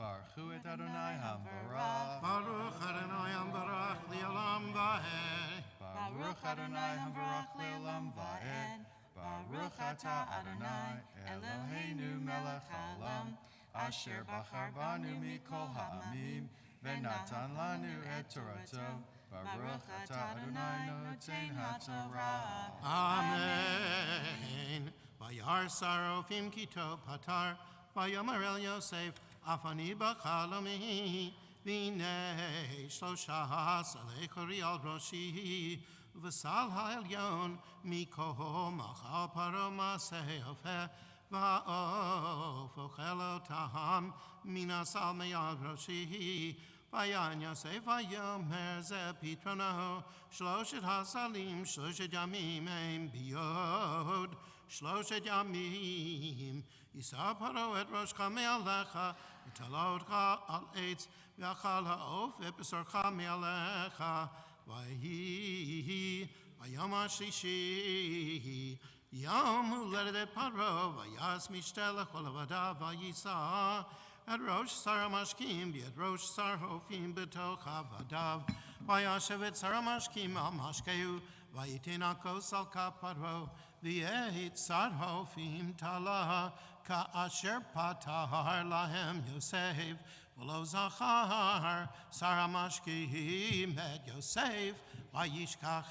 Baruch et Adonai Hamvarach. Baruch Adonai Hamvarach Le'olam Va'ed. Baruch Adonai Hamvarach Le'olam Va'ed. Baruch Ata Adonai Eloheinu Melech Haolam Asher Bachar Banu Mikol Ha'amim Venatan Lanu et Torato. Baruch Ata Adonai Noten HaTorah. Amen. Vayar Sarofim Kito Patar. Vayomer El Yosef Afani B'Chalomi V'nei Shlosha Salei Chori Al Roshi V'sal Ha'elyon Miko Machal Paro Maseh Ofeh Va'of Ochelo Taham Minasal Me'al Roshi Vayan Yosef Vayomer Ze Pitrono Shloshet HaSalim Shloshet Yamim Ein Biyod Shloshet Yamim Yisa Paro et Roshcha Me'alecha V'talotcha al eitz V'achal ha'of V'pesorcha me'alecha V'hi V'yom ha'shlishi Yom uledet et Paro V'yas mishtelech V'levadav V'yisa Et Rosh Sar HaMashkim V'et Rosh Sar Hofim B'toch Avadav V'yashev et Sar HaMashkim Al Mashkeu V'yitin Akos Al Kaparo V'yet Sar Hofim Talah Ka'asher Patar Lahem Yosef V'lo Zachar Sar HaMashkim Et Yosef V'yishkachehu.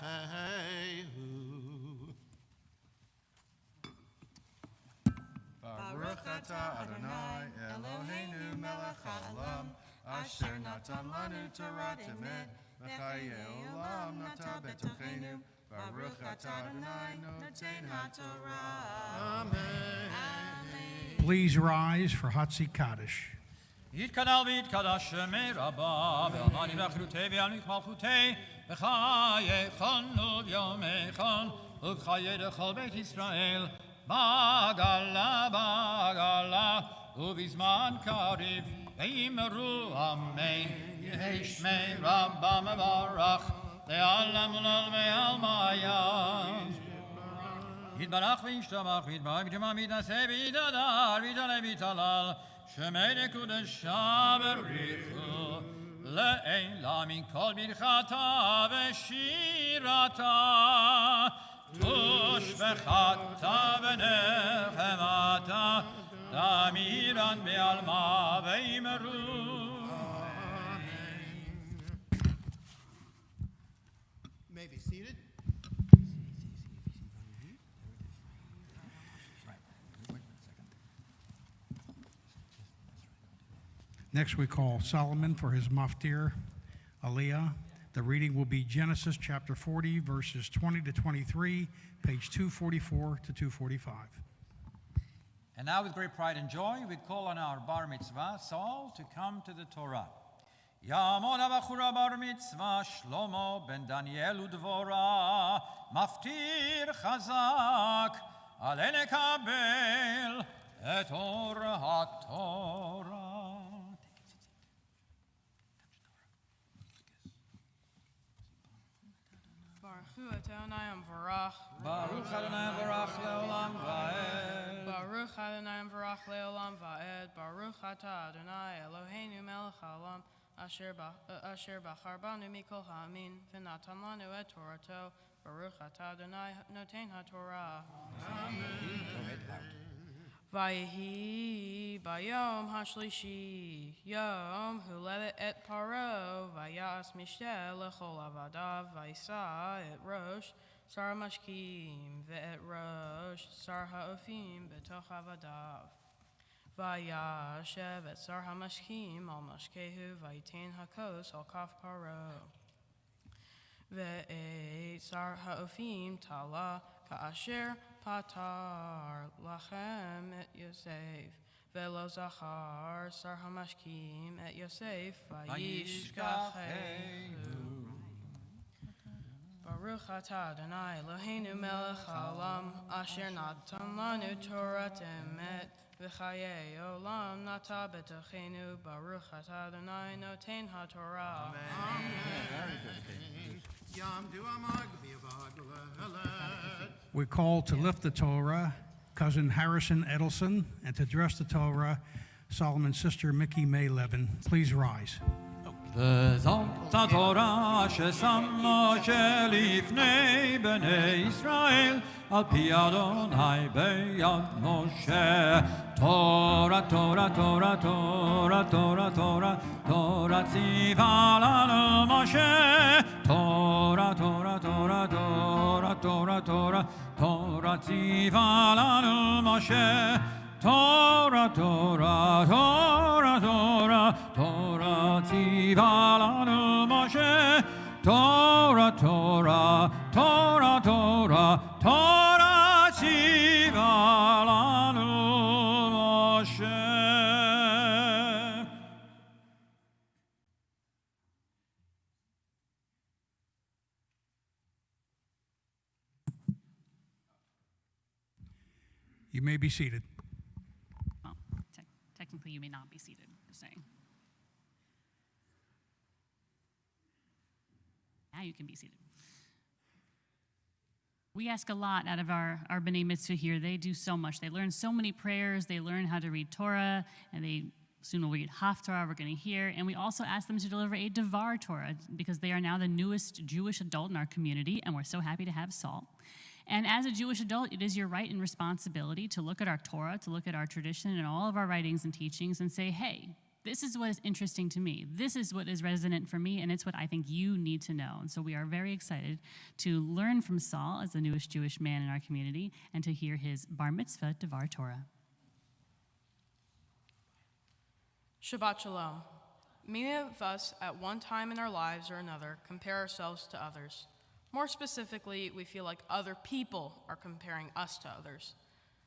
Baruch Ata Adonai Eloheinu Melech Haolam Asher Natan Lanu Torah Emet V'chayei Olam Nata B'tochenu Baruch Ata Adonai Noten HaTorah. Amen. Please rise for Hatzi Kaddish. יתקדל ויתקדש שמי רבה, ואמני באחריותי ועמק מלכותי, בחיי חנו ויומי חן, ובחיי לכל בית ישראל, בגלה בגלה, ובזמן קריב, ואמרו אמן, יהי שמי רבה מברך, לעלם ולעלמי עלמיה. יתברך וישתבח ויתברך ויתמם ויתנשא ויתהדר ויתעלה ויתהלל שמי לקודשה בריחו לעילה מן כל ברכתה ושירתה תושבחתה ונחמתה תמירן בעלמה ואמרו. May be seated. Next, we call Solomon for his maftir, Aliyah. The reading will be Genesis chapter 40, verses 20 to 23, page 244 to 245. And now, with great pride and joy, we call on our bar mitzvah, Saul, to come to the Torah. Yamod abachura bar mitzvah, Shlomo ben Daniel udvora, maftir chazak, alene kabel, et or haTorah. Baruch Adonai Hamvarach. Baruch Adonai Baruch Leolam Vaed. Baruch Adonai Varach Leolam Va'ed. Baruch Atah Adonai Eloheinu Melech Haolam Asher Bachar Banu Mikol Ha'amin V'natan Lanu Et Torato. Baruch Atah Adonai Noten HaTorah. Vayehi Bayom Hashlishi Yom Huledet Et Paro Vayas Mishel Lechol Avadav Vaysa Et Rosh Sar Mashkim Ve'et Rosh Sar Ha'ofim Betoch Avadav Vayashev Et Sar HaMashkim Al Mashkehu Vayitain HaKos Al Kaf Paro Ve'et Sar Ha'ofim Tala Ka'asher Patar Lachem Et Yosef Ve'lo Zachar Sar HaMashkim Et Yosef Vayishkachehu Baruch Atah Adonai Eloheinu Melech Haolam Asher Natan Lanu Torat Emet V'chayei Olam Nata B'tochenu Baruch Atah Adonai Noten HaTorah. We call to lift the Torah cousin Harrison Edelson and to address the Torah Solomon's sister Mickey May Levin. Please rise. וזאת התורה ששם משה לפני בני ישראל על פי אדוני ביד משה תורה תורה תורה תורה תורה תורה תורה ציווה לנו משה תורה תורה תורה תורה תורה תורה תורה ציווה לנו משה Torah, Torah, Torah, Torah, Torah, tzivah lanu Moshe. Torah, Torah, Torah, Torah, Torah, tzivah lanu Moshe. You may be seated. Technically, you may not be seated, just saying. Now you can be seated. We ask a lot out of our B'nai Mitzvah here. They do so much. They learn so many prayers. They learn how to read Torah, and they soon will read Haftarah, we're going to hear. And we also ask them to deliver a Devar Torah because they are now the newest Jewish adult in our community, and we're so happy to have Saul. And as a Jewish adult, it is your right and responsibility to look at our Torah, to look at our tradition and all of our writings and teachings and say, hey, this is what is interesting to me. This is what is resonant for me, and it's what I think you need to know. And so we are very excited to learn from Saul as the newest Jewish man in our community and to hear his Bar Mitzvah Devar Torah. Shabbat Shalom. Many of us at one time in our lives or another compare ourselves to others. More specifically, we feel like other people are comparing us to others.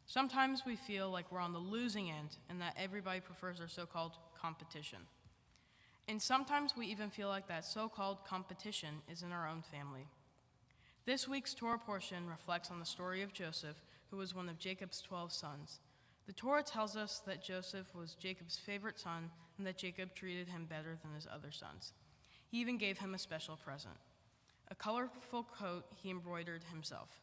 Sometimes we feel like we're on the losing end and that everybody prefers our so-called competition. And sometimes we even feel like that so-called competition is in our own family. This week's Torah portion reflects on the story of Joseph, who was one of Jacob's 12 sons. The Torah tells us that Joseph was Jacob's favorite son and that Jacob treated him better than his other sons. He even gave him a special present. A colorful coat he embroidered himself.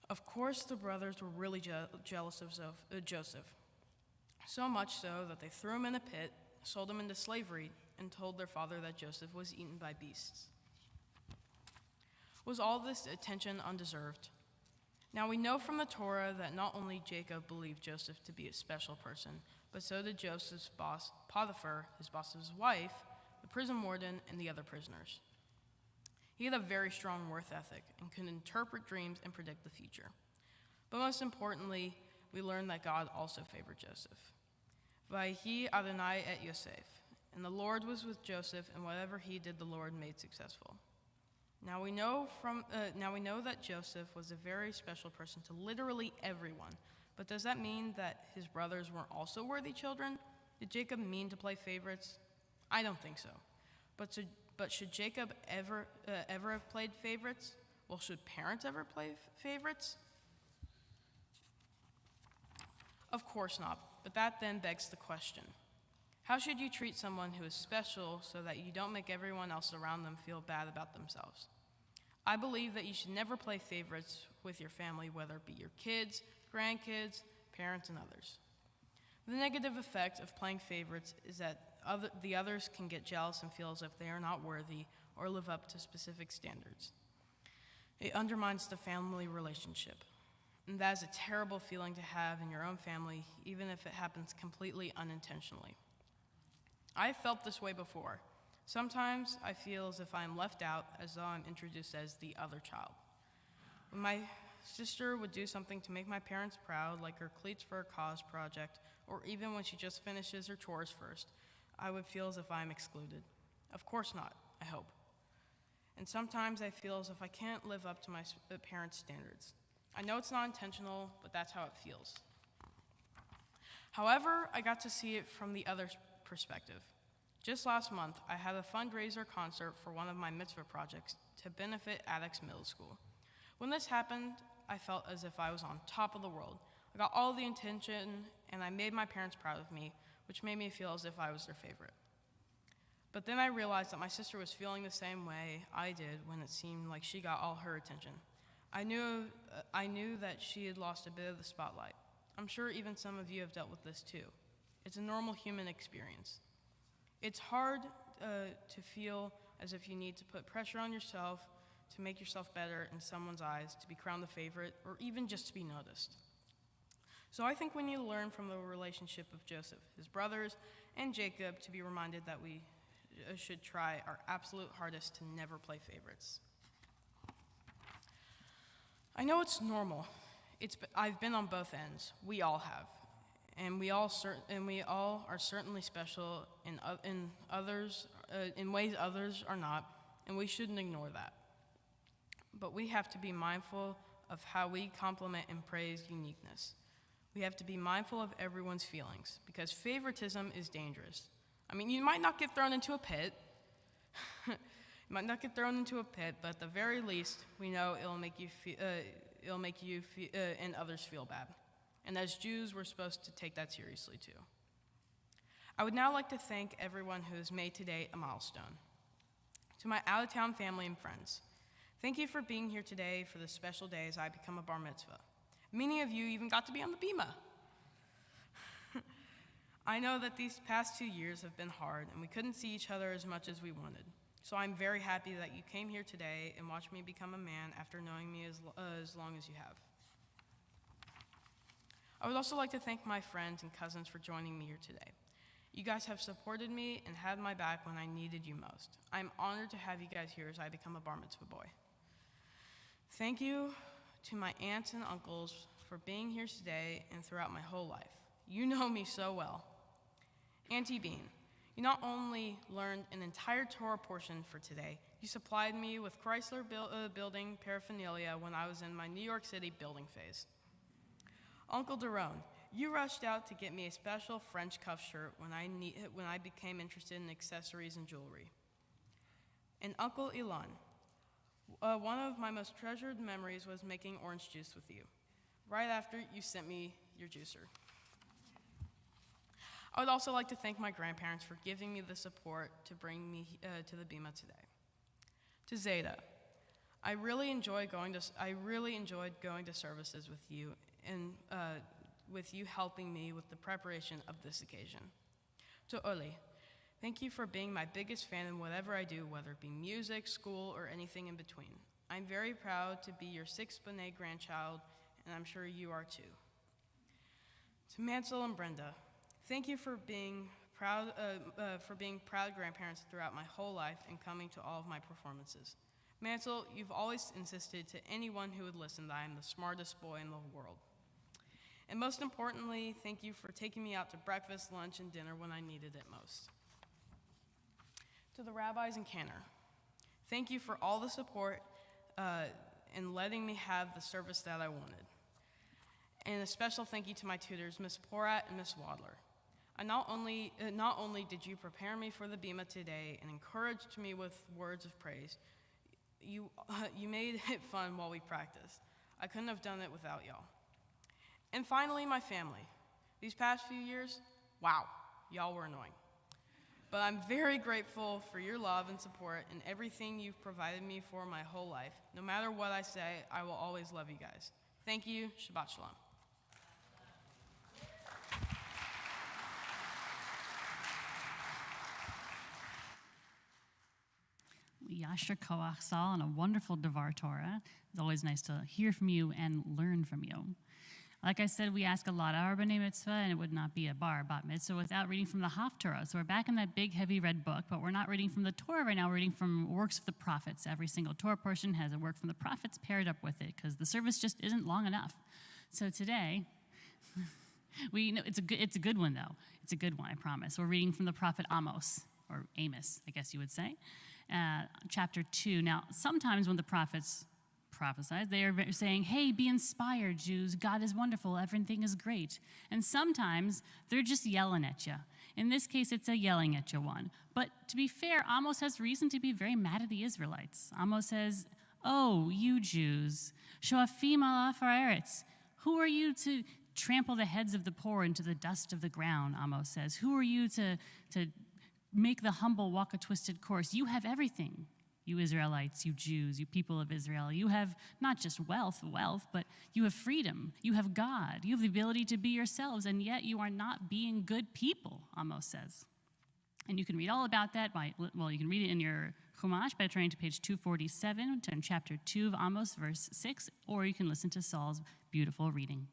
Of course, the brothers were really jealous of Joseph, so much so that they threw him in a pit, sold him into slavery, and told their father that Joseph was eaten by beasts. Was all this attention undeserved? Now we know from the Torah that not only Jacob believed Joseph to be a special person, but so did Joseph's boss, Potiphar, his boss's wife, the prison warden, and the other prisoners. He had a very strong work ethic and could interpret dreams and predict the future. But most importantly, we learn that God also favored Joseph. Vayehi Adonai et Yosef, and the Lord was with Joseph, and whatever he did, the Lord made successful. Now we know that Joseph was a very special person to literally everyone. But does that mean that his brothers weren't also worthy children? Did Jacob mean to play favorites? I don't think so. But should Jacob ever have played favorites? Well, should parents ever play favorites? Of course not, but that then begs the question. How should you treat someone who is special so that you don't make everyone else around them feel bad about themselves? I believe that you should never play favorites with your family, whether it be your kids, grandkids, parents, and others. The negative effect of playing favorites is that the others can get jealous and feel as if they are not worthy or live up to specific standards. It undermines the family relationship, and that is a terrible feeling to have in your own family, even if it happens completely unintentionally. I felt this way before. Sometimes I feel as if I am left out, as though I'm introduced as the other child. When my sister would do something to make my parents proud, like her cleats for a cause project, or even when she just finishes her chores first, I would feel as if I'm excluded. Of course not, I hope. And sometimes I feel as if I can't live up to my parents' standards. I know it's not intentional, but that's how it feels. However, I got to see it from the other perspective. Just last month, I had a fundraiser concert for one of my mitzvah projects to benefit Addicts Middle School. When this happened, I felt as if I was on top of the world. I got all the attention, and I made my parents proud of me, which made me feel as if I was their favorite. But then I realized that my sister was feeling the same way I did when it seemed like she got all her attention. I knew that she had lost a bit of the spotlight. I'm sure even some of you have dealt with this too. It's a normal human experience. It's hard to feel as if you need to put pressure on yourself to make yourself better in someone's eyes, to be crowned the favorite, or even just to be noticed. So I think we need to learn from the relationship of Joseph, his brothers, and Jacob to be reminded that we should try our absolute hardest to never play favorites. I know it's normal. I've been on both ends. We all have. And we all are certainly special in ways others are not, and we shouldn't ignore that. But we have to be mindful of how we compliment and praise uniqueness. We have to be mindful of everyone's feelings, because favoritism is dangerous. I mean, you might not get thrown into a pit. You might not get thrown into a pit, but at the very least, we know it'll make you and others feel bad. And as Jews, we're supposed to take that seriously too. I would now like to thank everyone who has made today a milestone. To my out-of-town family and friends, thank you for being here today for this special day as I become a bar mitzvah. Many of you even got to be on the bima. I know that these past 2 years have been hard, and we couldn't see each other as much as we wanted. So I'm very happy that you came here today and watched me become a man after knowing me as long as you have. I would also like to thank my friends and cousins for joining me here today. You guys have supported me and had my back when I needed you most. I'm honored to have you guys here as I become a bar mitzvah boy. Thank you to my aunts and uncles for being here today and throughout my whole life. You know me so well. Auntie Bean, you not only learned an entire Torah portion for today, you supplied me with Chrysler building paraphernalia when I was in my New York City building phase. Uncle Daron, you rushed out to get me a special French cuff shirt when I became interested in accessories and jewelry. And Uncle Ilan, one of my most treasured memories was making orange juice with you, right after you sent me your juicer. I would also like to thank my grandparents for giving me the support to bring me to the Bima today. To Zeta, I really enjoyed going to services with you and with you helping me with the preparation of this occasion. To Oli, thank you for being my biggest fan in whatever I do, whether it be music, school, or anything in between. I'm very proud to be your sixth B'nai grandchild, and I'm sure you are too. To Mansell and Brenda, thank you for being proud grandparents throughout my whole life and coming to all of my performances. Mansell, you've always insisted to anyone who would listen that I am the smartest boy in the world. And most importantly, thank you for taking me out to breakfast, lunch, and dinner when I needed it most. To the rabbis and Cantor, thank you for all the support and letting me have the service that I wanted. And a special thank you to my tutors, Miss Porat and Miss Wadler. Not only did you prepare me for the Bima today and encouraged me with words of praise, you made it fun while we practiced. I couldn't have done it without y'all. And finally, my family. These past few years, wow, y'all were annoying. But I'm very grateful for your love and support and everything you've provided me for my whole life. No matter what I say, I will always love you guys. Thank you. Shabbat Shalom. Yasher Koach Sal and a wonderful Devar Torah. It's always nice to hear from you and learn from you. Like I said, we ask a lot of our B'nai Mitzvah, and it would not be a bar bat mitzvah without reading from the Haftarah. So we're back in that big, heavy red book, but we're not reading from the Torah right now. We're reading from works of the prophets. Every single Torah portion has a work from the prophets paired up with it because the service just isn't long enough. So today, it's a good one though. It's a good one, I promise. We're reading from the prophet Amos, or Amos, I guess you would say, chapter 2. Now, sometimes when the prophets prophesies, they are saying, hey, be inspired, Jews. God is wonderful. Everything is great. And sometimes they're just yelling at you. In this case, it's a yelling at you one. But to be fair, Amos has reason to be very mad at the Israelites. Amos says, oh, you Jews, shoafim alaf haaretz. Who are you to trample the heads of the poor into the dust of the ground, Amos says. Who are you to make the humble walk a twisted course? You have everything. You Israelites, you Jews, you people of Israel, you have not just wealth, but you have freedom. You have God. You have the ability to be yourselves, and yet you are not being good people, Amos says. And you can read all about that you can read it in your Chumash by turning to page 247, turn chapter 2 of Amos, verse 6, or you can listen to Saul's beautiful reading.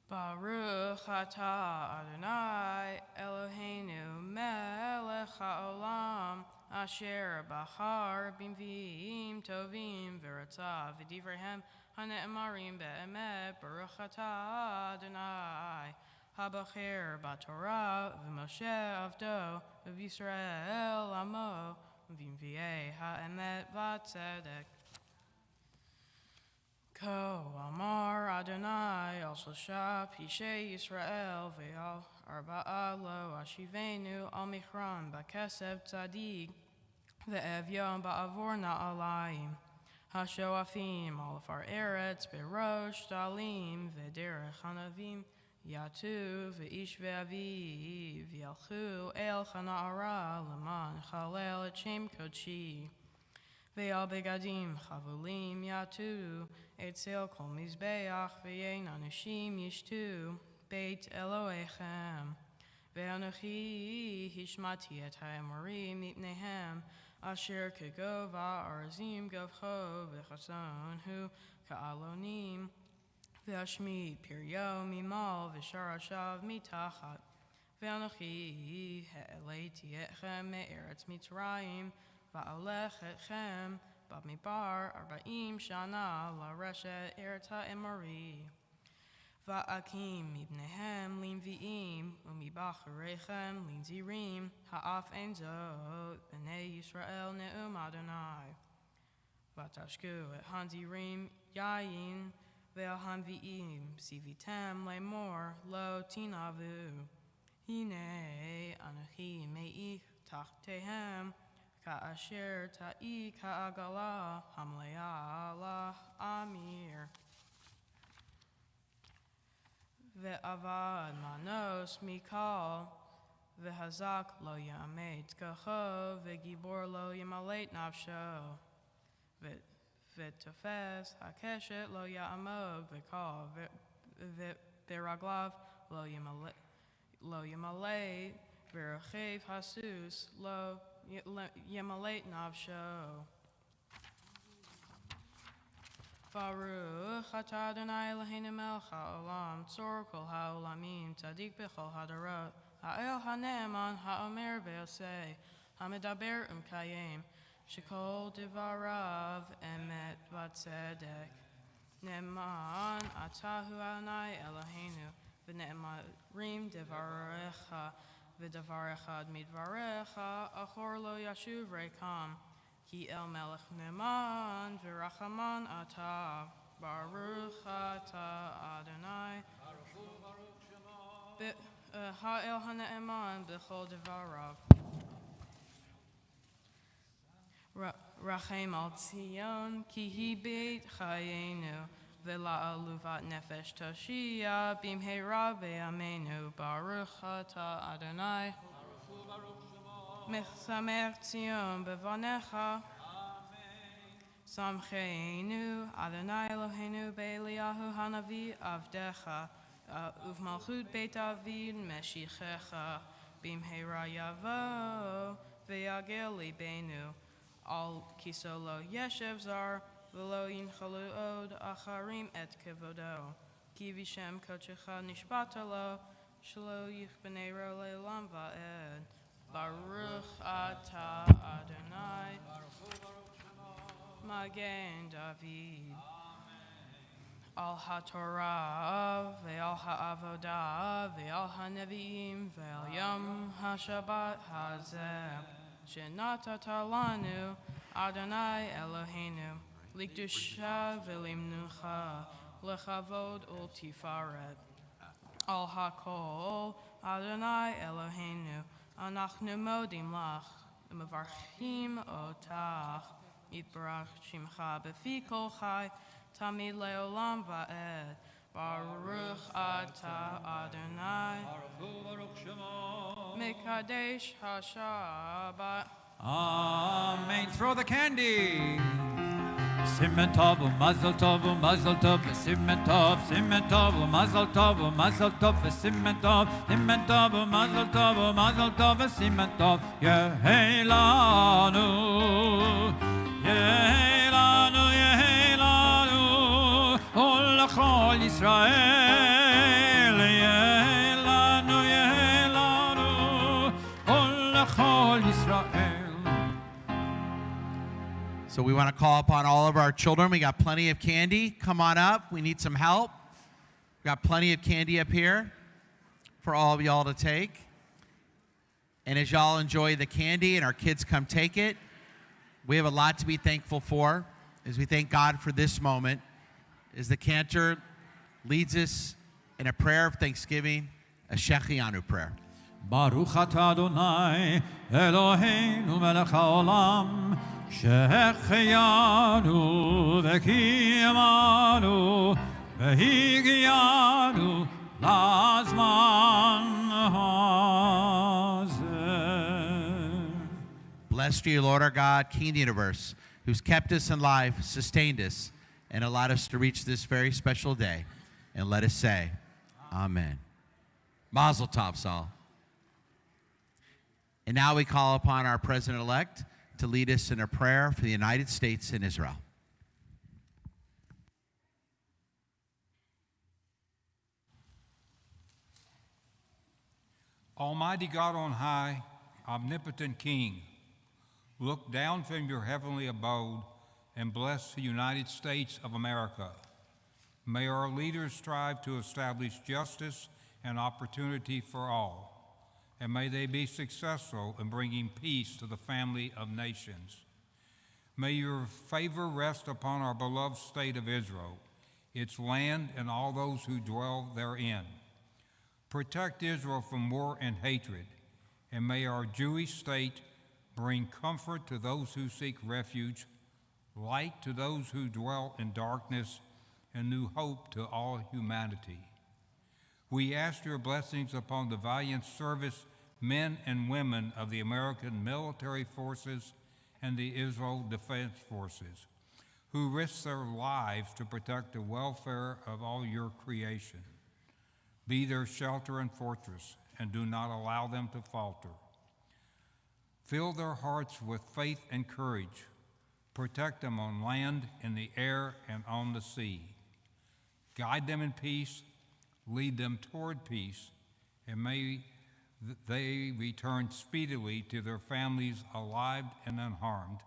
Baruch atah Adonai Eloheinu melech haolam asher bachar b'nviim tovim v'ratzav v'divrehem hane'emarim be'emet. Baruch atah Adonai habacher b'torah v'Moshe avdo v'Yisrael amo v'mviei ha'emet v'tzedek. Ko amar Adonai al shosha pishei Yisrael ve'al arba'a lo ashivenu al michram ba'kesev tzadik ve'evyom ba'avor na'alayim hashoafim al afar eretz berosh talim ve'derech hanavim yatu ve'ish ve'aviv yalchu el chana'ara leman chalel et shem kodshi ve'al begadim chavulim yatu Etzel kol mizbeach ve'yein anushim yishtu beit Elohechem ve'anochi hishmati et ha'emorim mipnehem asher kegova arzim gavcho v'chason hu ka'alonim ve'ashmid piryo mimal v'sharashav mitachat ve'anochi ha'eleti etchem me'eretz Mitzrayim va'alech etchem Bamidbar 40 shana la reshet erta emori va'akim mibnehem linviim umibacharechem linzirim ha'af enzot b'nei Yisrael ne'um Adonai v'tashku et hanzirim yayin ve'hanviim sivitem lemor lo tinavu hine anochi me'ich tachtehem Ka'asher ta'i ka'agala hamle'a la amir ve'avad manos mikal ve'hazak lo yamet kacho ve'gibor lo yamalet nafsho ve'tofes hakeshet lo ya'amod ve'kal ve'raglav lo yamalet ve'rechev hasus lo Yemalate Navsho. Baruch atah Adonai Eloheinu melech haolam tzor kol haolamim tzadik b'chol hadarot ha'el hane'eman ha'omer ve'oseh ha'medaber kayem shekol divarav emet v'tzedek ne'eman atahu Adonai Eloheinu v'ne'emarim devarecha V'davar echad midvarecha, achor lo yashuv rekam, ki el melech neman, v'rachaman ata, baruch ata Adonai, ha'el hane'eman b'chol devarav. Rachem al Tzion, ki hi beit chayenu, Vela aluvat nefesh toshia bimheira be'amenu baruch ata Adonai mechamer tzion bevanecha samcheinu Adonai Eloheinu be'eliyahu hanavi avdecha uvmalchut beit avid meshichecha bimheira yavo V'yagil libenu al kisolo yeshev zar v'lo yinchalu od acharim et kevodo ki vishem kochecha nishbatalo shelo yichbenero le'olam va'ed Baruch atah Adonai Magen David Al HaTorah ve'al HaAvodah ve'al HaNevi'im ve'al Yom HaShabbat Hazeh Shenatata lanu Adonai Eloheinu Likdusha ve'limnucha lechavod ultifaret Al HaKol Adonai Eloheinu Anachnu modim lach u'mevarchim otach yitbarach shimcha b'fi kol chai tamid le'olam va'ed Baruch atah Adonai Mekadesh HaShabbat Amen. Throw the candy. Simmen tov, mazel tov, mazel tov, simmen tov, mazel tov, mazel tov, simmen tov, mazel tov, simmen tov, Yehelanu, Yehelanu, Yehelanu, Ol Chol Yisrael, Yehelanu, Yehelanu, Ol Chol Yisrael. So we want to call upon all of our children. We got plenty of candy. Come on up. We need some help. We got plenty of candy up here for all of y'all to take. And as y'all enjoy the candy and our kids come take it, we have a lot to be thankful for as we thank God for this moment as the cantor leads us in a prayer of thanksgiving, a Shechianu prayer. Baruch atah Adonai Eloheinu melech haolam שהחיינו וקיימנו והגיענו לזמן הזה. Blessed are you, Lord our God, King of the universe, who's kept us in life, sustained us, and allowed us to reach this very special day. And let us say, Amen. Mazel tov, Saul. And now we call upon our President-elect to lead us in a prayer for the United States and Israel. Almighty God on high, omnipotent King, look down from your heavenly abode and bless the United States of America. May our leaders strive to establish justice and opportunity for all. And may they be successful in bringing peace to the family of nations. May your favor rest upon our beloved state of Israel, its land, and all those who dwell therein. Protect Israel from war and hatred, and may our Jewish state bring comfort to those who seek refuge, light to those who dwell in darkness, and new hope to all humanity. We ask your blessings upon the valiant service men and women of the American military forces and the Israel Defense Forces, who risk their lives to protect the welfare of all your creation. Be their shelter and fortress, and do not allow them to falter. Fill their hearts with faith and courage. Protect them on land, in the air, and on the sea. Guide them in peace, lead them toward peace, and may they return speedily to their families alive and unharmed.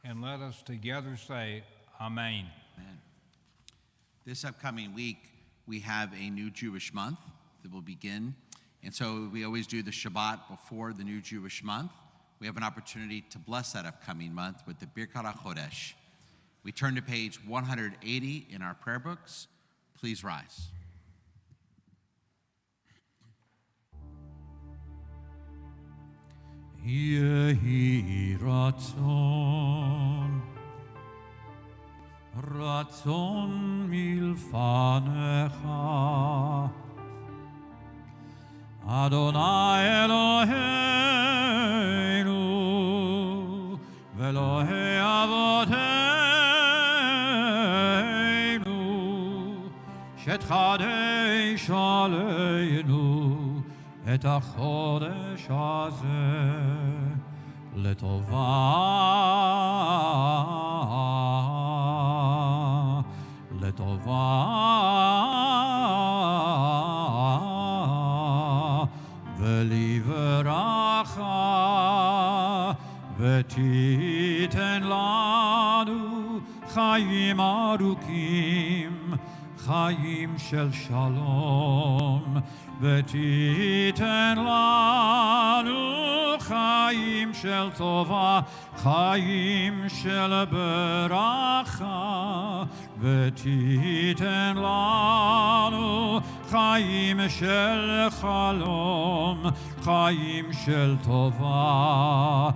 And let us together say, Amen. Amen. This upcoming week, we have a new Jewish month that will begin. And so we always do the Shabbat before the new Jewish month. We have an opportunity to bless that upcoming month with the Birkat HaChodesh. We turn to page 180 in our prayer books. Please rise. Yehi ratzon, ratzon milfanecha, Adonai Eloheinu, ve'Elohei avoteinu, shetchadesh aleinu, את החודש הזה לטובה ולברכה, ותיתן לנו חיים ארוכים, חיים של שלום, ותיתן לנו חיים של טובה, חיים של ברכה, ותיתן לנו חיים של חלום, חיים של טובה,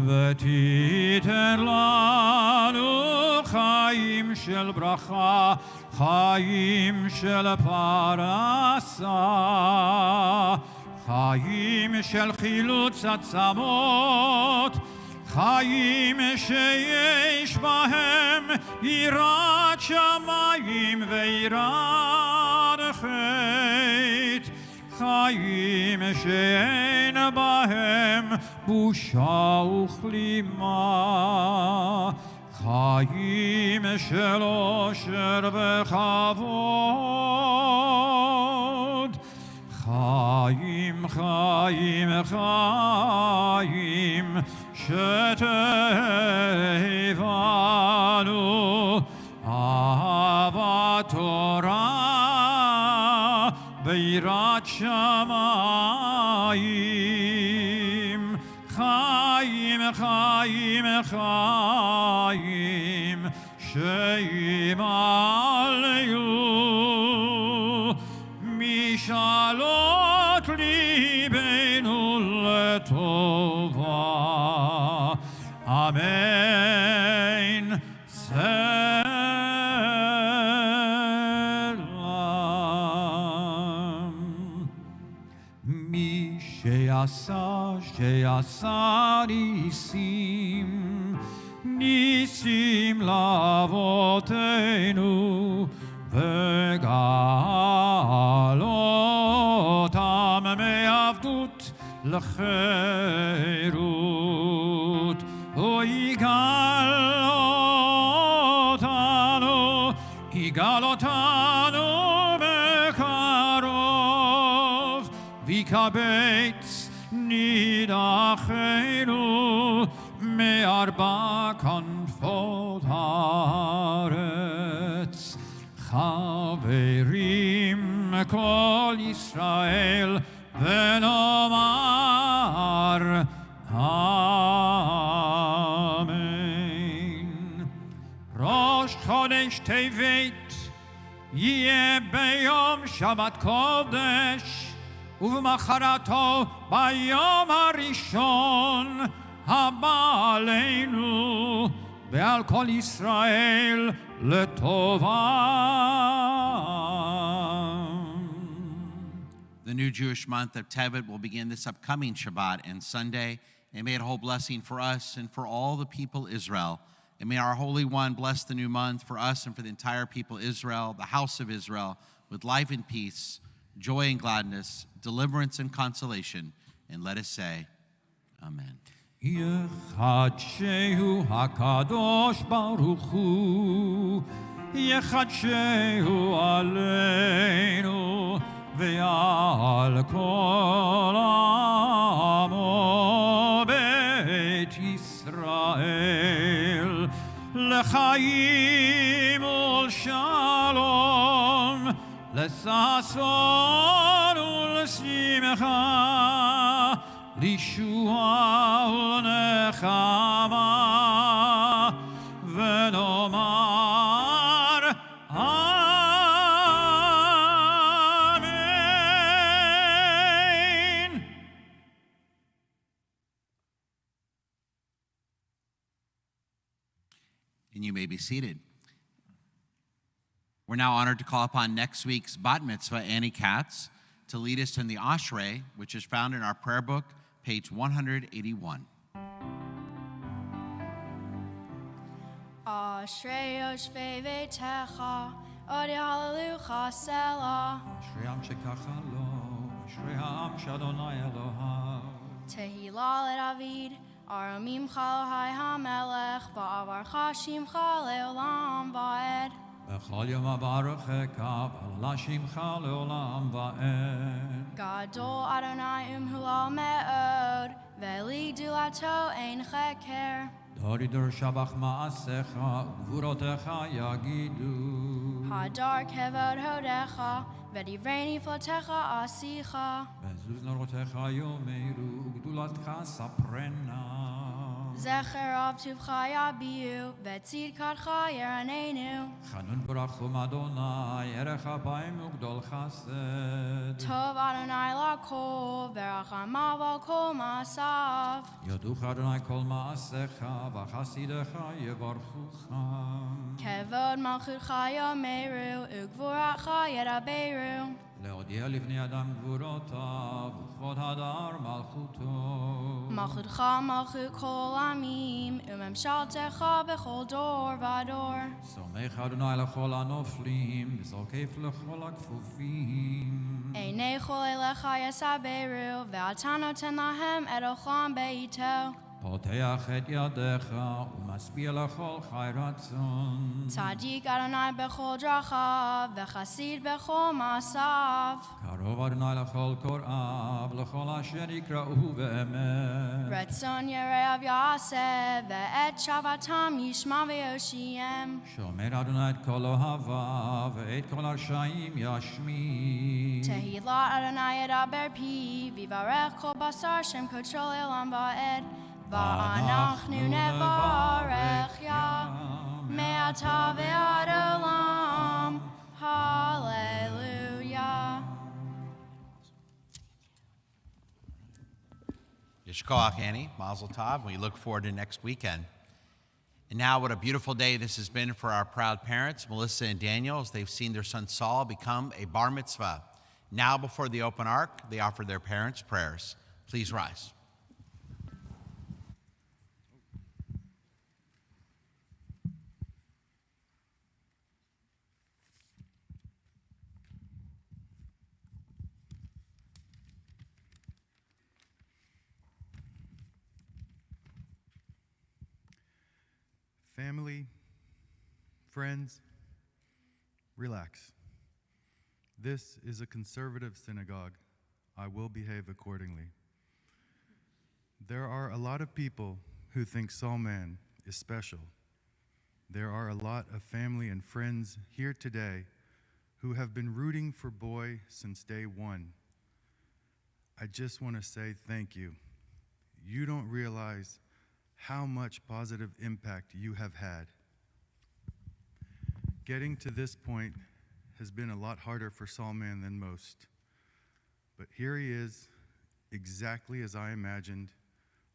ותיתן לנו חיים של ברכה, חיים של פרנסה, חיים של חילוץ עצמות, חיים שיש בהם יראת שמיים ויראת חטא, חיים שאין בהם בושה וכלימה, חיים של אושר וכבוד, חיים, חיים, חיים, שתבנו אהבת תורה ויראת שמיים, חיים, חיים, חיים, שימלאו משאלות ליבנו לטובה, אמן. סלם. מי שעשה ניסים, ניסים לאבותינו, וגאל אותם מעבדות לחירות, הוא יגאל אותנו בקרוב, ויקבץ נידחנו מארבע כנפות הארץ. חברים כל ישראל ונאמר אמן. ראש חודש טבת יהיה ביום שבת קודש, ובמחרתו ביום הראשון הבא עלינו ועל כל ישראל לטובה. The new Jewish month of Tevet will begin this upcoming Shabbat and Sunday, and may it hold blessing for us and for all the people Israel. And may our Holy One bless the new month for us and for the entire people Israel, the house of Israel, with life and peace, joy and gladness, deliverance and consolation. And let us say, Amen. יחדשהו הקדוש ברוך הוא, יחדשהו עלינו ועל כל עמו בית ישראל, לחיים ולשלום, לששון ולשמחה, לישועה ולנחמה, ונאמר אמן. And you may be seated. We're now honored to call upon next week's bat mitzvah, Annie Katz, to lead us in the Ashrei, which is found in our prayer book, page 181. Ashrei yoshvei veitecha, odi hallelujah selah. אשרי עם שככה לו, אשרי העם שאדוני אלוהיו. Tehillah le David, ארומimcha Elohai HaMelech va'avarcha shimcha le'olam va'ed. בכל יום אברכך ולשמך לעולם ועד. Gadol Adonai umhulal me'od ve'li gdulato ein cheker. דור דור שבח מעשיך וגבורותיך יגידו. Hadar kevod hodecha v'divrei niflotecha asicha. בזוז נורותיך יאמרו וגדולתך ספרנה. Zecher av tuvcha yabiu v'tzidkatcha yeranenu. חנון ברחום אדוני ערך אפיים וגדול חסד. Tov Adonai lakol v'rachamav al kol ma'asav. יודוך אדוני כל מעשיך וחסידיך יברכוך. Kevod malchutcha yomeru ugvuratcha yedaberu. להודיע לבני אדם גבורותיו וכבוד הדר מלכותו. Malchutcha malchut kol amim umemshaltecha bechol dor vador. סומך אדוני לכל הנופלים וזוקף לכל הכפופים. Einei chol elecha yesaberu ve'ata noten lahem et ochlam beito. פותח את ידיך ומשביע לכל חי רצון. Tzadik Adonai bechol drachav v'chasid bechol ma'asav. קרוב אדוני לכל קוראיו לכל אשר יקראו באמת. Retzon yereav yaseh ve'et shavatam yishma v'yoshiem. שומר אדוני את כל אוהביו ואת כל הרשעים ישמיד. Tehillat Adonai yedaber pi v'varech kol basar shem kodsho le'olam va'ed. Va'anachnu nevarech ya me'ata ve'ad olam. Hallelujah. Yishkoach, Annie, Mazel Tov. We look forward to next weekend. And now, what a beautiful day this has been for our proud parents, Melissa and Daniel, as they've seen their son Saul become a bar mitzvah. Now, before the open ark, they offer their parents prayers. Please rise. Family, friends, relax. This is a conservative synagogue. I will behave accordingly. There are a lot of people who think Salman is special. There are a lot of family and friends here today who have been rooting for Boy since day one. I just want to say thank you. You don't realize how much positive impact you have had. Getting to this point has been a lot harder for Salman than most. But here he is, exactly as I imagined,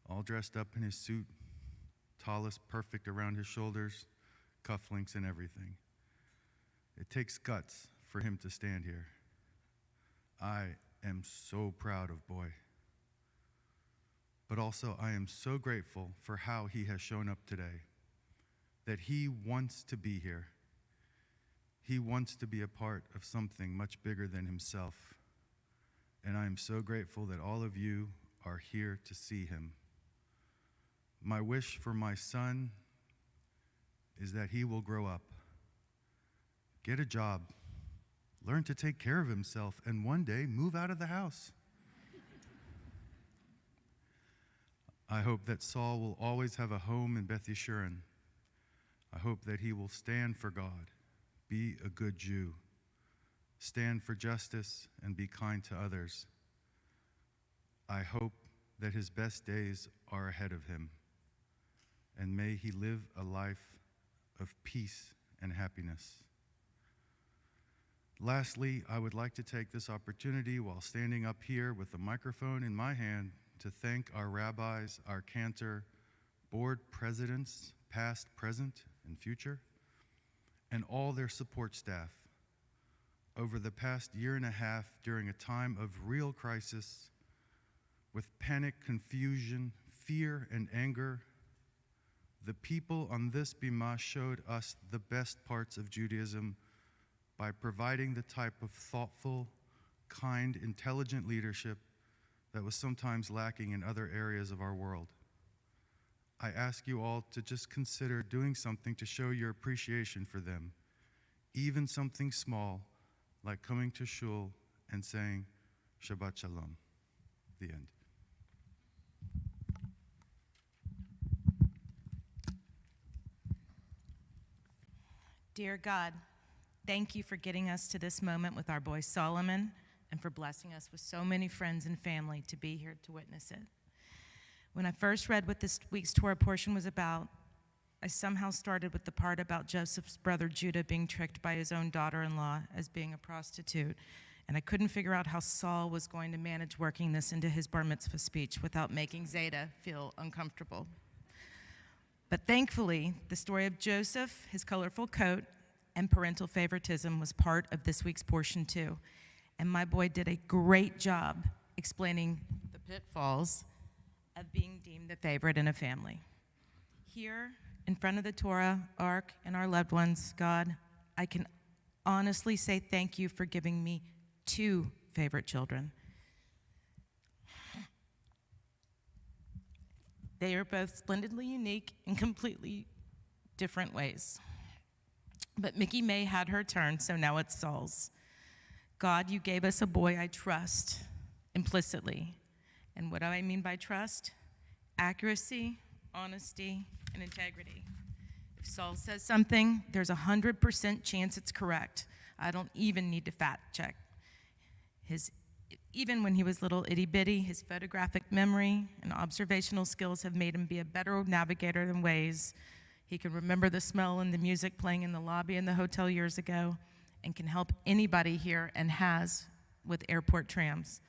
all dressed up in his suit, tallest perfect around his shoulders, cufflinks and everything. It takes guts for him to stand here. I am so proud of Boy. But also, I am so grateful for how he has shown up today, that he wants to be here. He wants to be a part of something much bigger than himself. And I am so grateful that all of you are here to see him. My wish for my son is that he will grow up, get a job, learn to take care of himself, and one day move out of the house. I hope that Saul will always have a home in Beth Yeshurun. I hope that he will stand for God, be a good Jew, stand for justice, and be kind to others. I hope that his best days are ahead of him, and may he live a life of peace and happiness. Lastly, I would like to take this opportunity while standing up here with the microphone in my hand to thank our rabbis, our cantor, board presidents, past, present, and future, and all their support staff. Over the past year and a half, during a time of real crisis, with panic, confusion, fear, and anger, the people on this bima showed us the best parts of Judaism by providing the type of thoughtful, kind, intelligent leadership that was sometimes lacking in other areas of our world. I ask you all to just consider doing something to show your appreciation for them, even something small, like coming to shul and saying, Shabbat Shalom. The end. Dear God, thank you for getting us to this moment with our boy Solomon and for blessing us with so many friends and family to be here to witness it. When I first read what this week's Torah portion was about, I somehow started with the part about Joseph's brother Judah being tricked by his own daughter-in-law as being a prostitute, and I couldn't figure out how Saul was going to manage working this into his bar mitzvah speech without making Zeta feel uncomfortable. But thankfully, the story of Joseph, his colorful coat, and parental favoritism was part of this week's portion too. And my boy did a great job explaining the pitfalls of being deemed the favorite in a family. Here, in front of the Torah, Ark, and our loved ones, God, I can honestly say thank you for giving me 2 favorite children. They are both splendidly unique in completely different ways. But Mickey May had her turn, so now it's Saul's. God, you gave us a boy I trust implicitly. And what do I mean by trust? Accuracy, honesty, and integrity. If Saul says something, there's 100% chance it's correct. I don't even need to fact check. Even when he was little itty bitty, his photographic memory and observational skills have made him be a better navigator than Waze. He can remember the smell and the music playing in the lobby in the hotel years ago and can help anybody here and has with airport trams.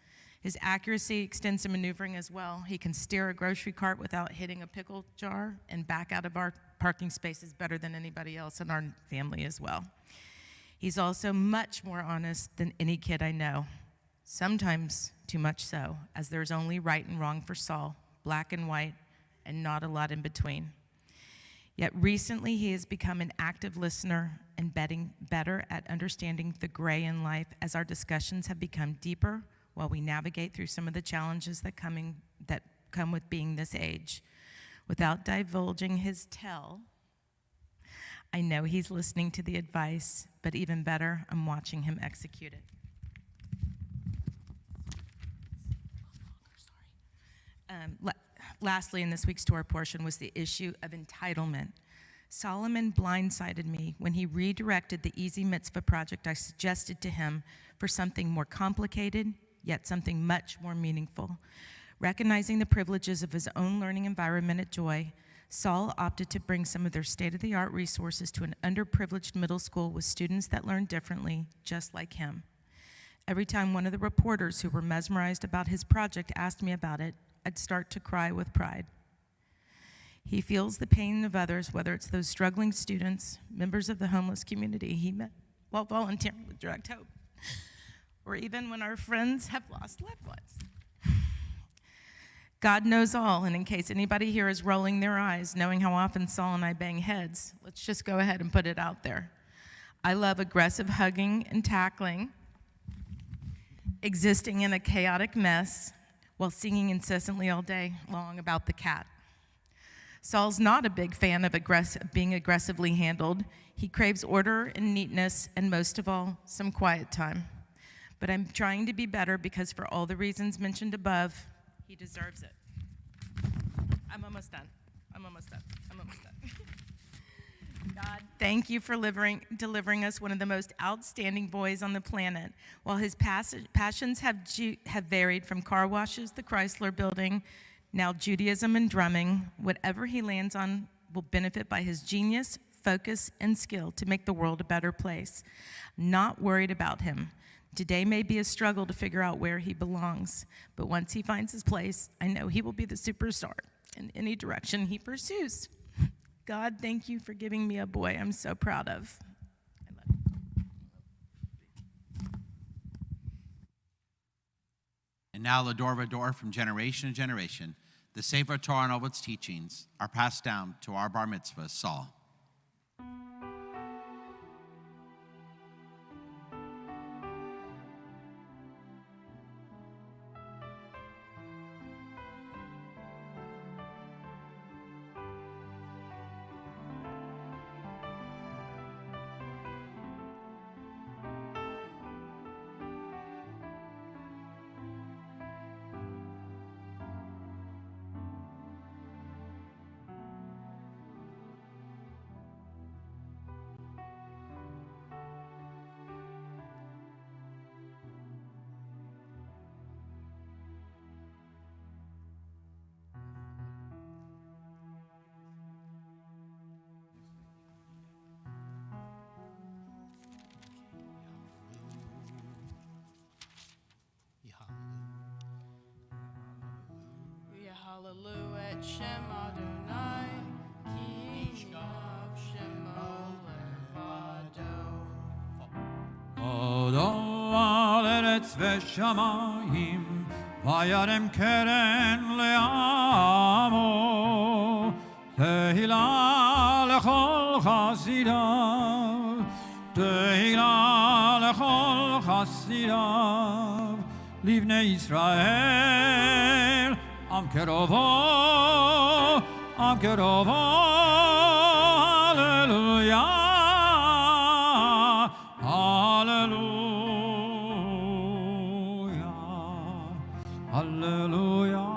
His accuracy extends to maneuvering as well. He can steer a grocery cart without hitting a pickle jar and back out of our parking spaces better than anybody else in our family as well. He's also much more honest than any kid I know. Sometimes too much so, as there's only right and wrong for Saul, black and white, and not a lot in between. Yet recently he has become an active listener and getting better at understanding the gray in life as our discussions have become deeper while we navigate through some of the challenges that come with being this age. Without divulging his tell, I know he's listening to the advice, but even better, I'm watching him execute it. Lastly, in this week's Torah portion was the issue of entitlement. Solomon blindsided me when he redirected the easy mitzvah project I suggested to him for something more complicated, yet something much more meaningful. Recognizing the privileges of his own learning environment at Joy, Saul opted to bring some of their state-of-the-art resources to an underprivileged middle school with students that learn differently, just like him. Every time one of the reporters who were mesmerized about his project asked me about it, I'd start to cry with pride. He feels the pain of others, whether it's those struggling students, members of the homeless community he met while volunteering with Direct Hope, or even when our friends have lost loved ones. God knows all, and in case anybody here is rolling their eyes, knowing how often Saul and I bang heads, let's just go ahead and put it out there. I love aggressive hugging and tackling, existing in a chaotic mess, while singing incessantly all day long about the cat. Saul's not a big fan of being aggressively handled. He craves order and neatness, and most of all, some quiet time. But I'm trying to be better because for all the reasons mentioned above, he deserves it. I'm almost done. God, thank you for delivering us one of the most outstanding boys on the planet. While his passions have varied from car washes, the Chrysler Building, now Judaism and drumming, whatever he lands on will benefit by his genius, focus, and skill to make the world a better place. Not worried about him. Today may be a struggle to figure out where he belongs, but once he finds his place, I know he will be the superstar in any direction he pursues. God, thank you for giving me a boy I'm so proud of. I love you. And now, Lador Vador, from generation to generation, the Sefer Torah and all its teachings are passed down to our bar mitzvah, Saul. Hallelujah et Shem Adonai, King of Shemo Levado. Odo al eretz v'shamayim, vayarem keren le'amo, tehila lechol chasidav, tehila lechol chasidav, livnei Yisrael, am kerovo, hallelujah. Hallelujah, hallelujah.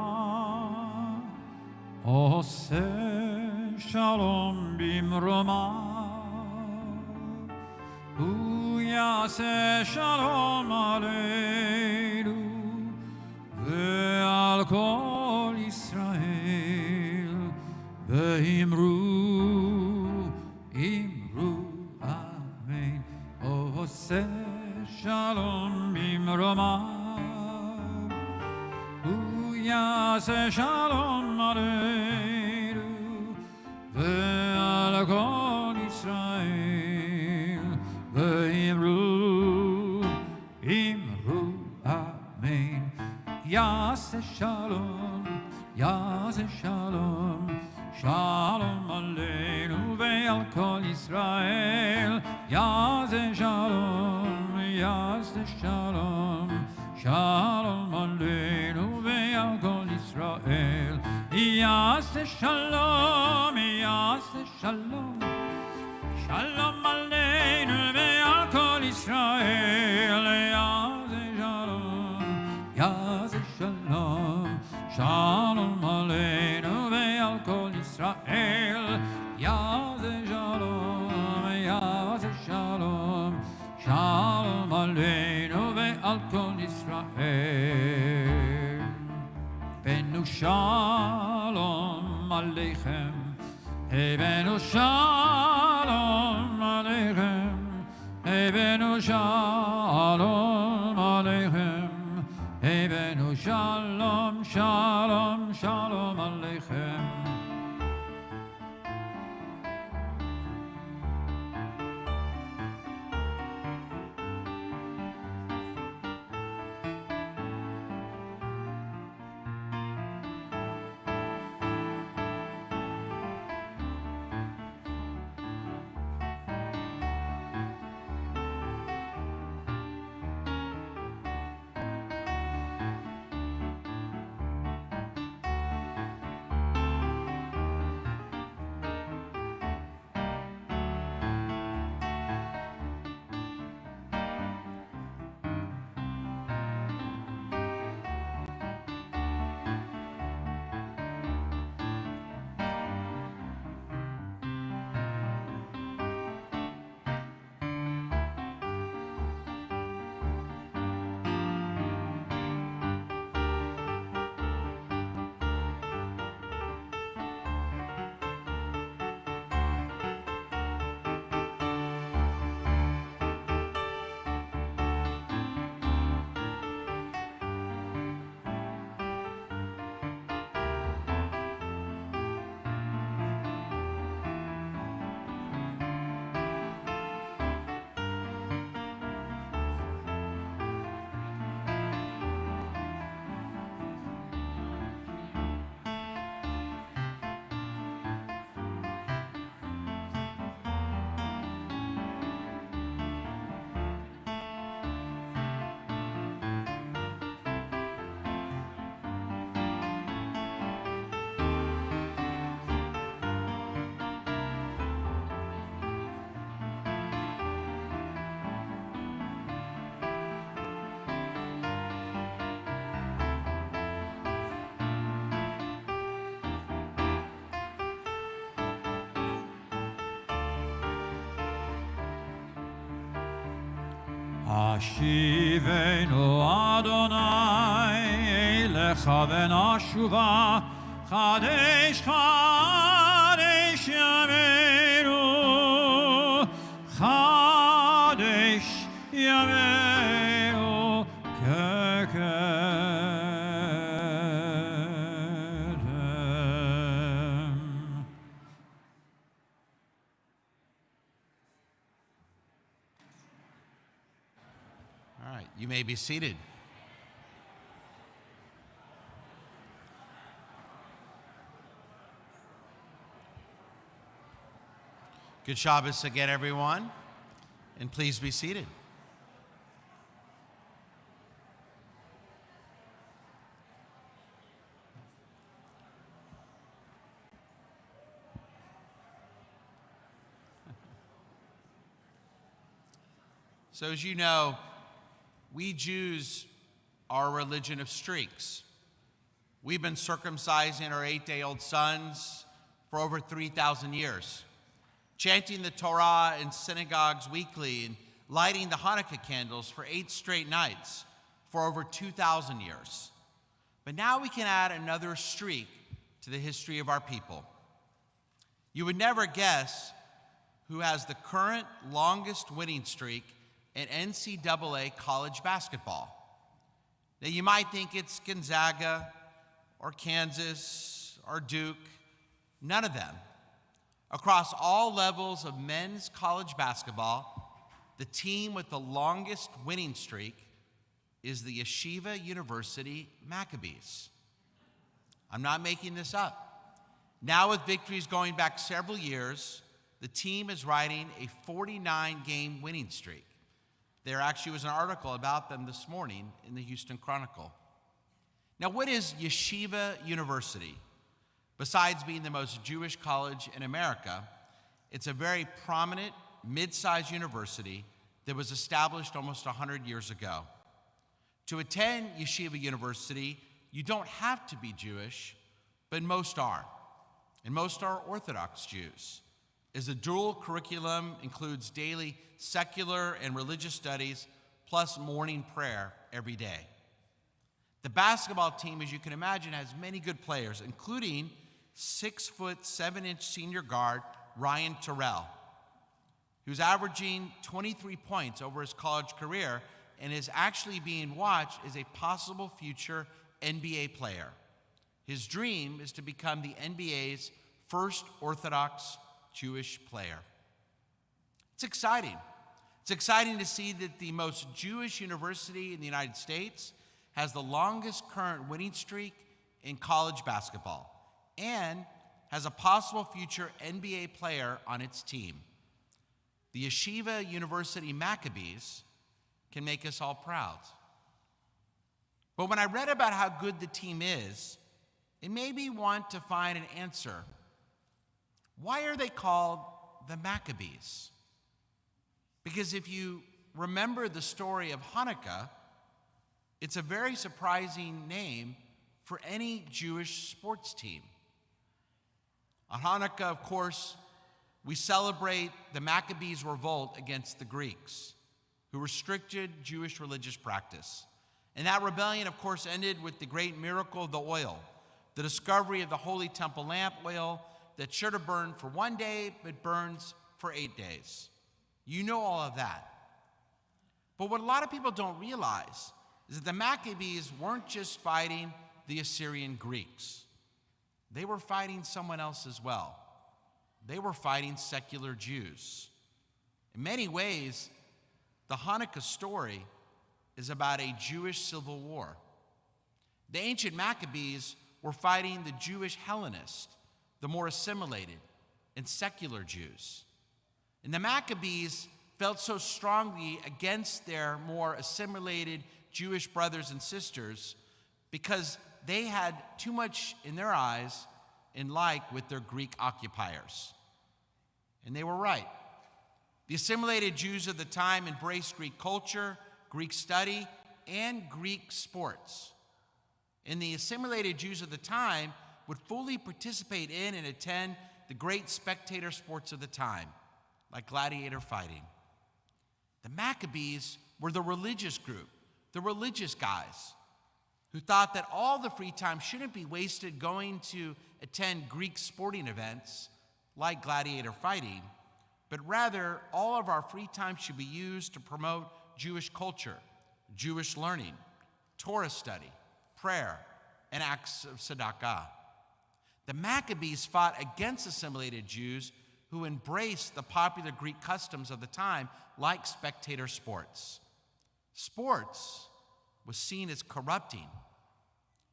Oseh shalom bimroma, uyaseh shalom aleinu, ve'al kol Yisrael, ve'imru, amen. Oseh shalom bimroma, uyaseh shalom aleinu, ve'al kol Yisrael, ve'imru, amen. Yaseh shalom, shalom aleinu ve'al kol Yisrael. Yaseh shalom, shalom aleinu ve'al kol Yisrael. Yaseh shalom, shalom aleinu ve'al kol Yisrael. Yaseh shalom, shalom aleinu ve'al kol Yisrael. Yaseh shalom, shalom aleinu ve'al kol Yisrael. Benu shalom aleichem, benu shalom aleichem, benu shalom aleichem, benu shalom, shalom aleichem. Ashivenu Adonai Elecha v'nashuva Chadesh Chadesh Yameinu Chadesh Yameinu Kekeret You may be seated. Good Shabbos again, everyone, and please be seated. So as you know, we Jews are a religion of streaks. We've been circumcising our 8-day-old sons for over 3,000 years, chanting the Torah in synagogues weekly and lighting the Hanukkah candles for 8 straight nights for over 2,000 years. But now we can add another streak to the history of our people. You would never guess who has the current longest winning streak in NCAA college basketball. Now you might think it's Gonzaga or Kansas or Duke. None of them. Across all levels of men's college basketball, the team with the longest winning streak is the Yeshiva University Maccabees. I'm not making this up. Now with victories going back several years, the team is riding a 49-game winning streak. There actually was an article about them this morning in the Houston Chronicle. Now, what is Yeshiva University? Besides being the most Jewish college in America, it's a very prominent, mid-sized university that was established almost 100 years ago. To attend Yeshiva University, you don't have to be Jewish, but most are. And most are Orthodox Jews, as the dual curriculum includes daily secular and religious studies, plus morning prayer every day. The basketball team, as you can imagine, has many good players, including 6'7" senior guard Ryan Terrell, who's averaging 23 points over his college career and is actually being watched as a possible future NBA player. His dream is to become the NBA's first Orthodox Jewish player. It's exciting. It's exciting to see that the most Jewish university in the United States has the longest current winning streak in college basketball and has a possible future NBA player on its team. The Yeshiva University Maccabees can make us all proud. But when I read about how good the team is, it made me want to find an answer. Why are they called the Maccabees? Because if you remember the story of Hanukkah, it's a very surprising name for any Jewish sports team. On Hanukkah, of course, we celebrate the Maccabees' revolt against the Greeks, who restricted Jewish religious practice. And that rebellion, of course, ended with the great miracle of the oil, the discovery of the holy temple lamp oil that should have burned for 1 day, but burns for 8 days. You know all of that. But what a lot of people don't realize is that the Maccabees weren't just fighting the Assyrian Greeks. They were fighting someone else as well. They were fighting secular Jews. In many ways, the Hanukkah story is about a Jewish civil war. The ancient Maccabees were fighting the Jewish Hellenists, the more assimilated and secular Jews. And the Maccabees felt so strongly against their more assimilated Jewish brothers and sisters because they had too much in their eyes in like with their Greek occupiers. And they were right. The assimilated Jews of the time embraced Greek culture, Greek study, and Greek sports. And the assimilated Jews of the time would fully participate in and attend the great spectator sports of the time, like gladiator fighting. The Maccabees were the religious group, the religious guys, who thought that all the free time shouldn't be wasted going to attend Greek sporting events like gladiator fighting, but rather all of our free time should be used to promote Jewish culture, Jewish learning, Torah study, prayer, and acts of tzedakah. The Maccabees fought against assimilated Jews who embraced the popular Greek customs of the time, like spectator sports. Sports was seen as corrupting,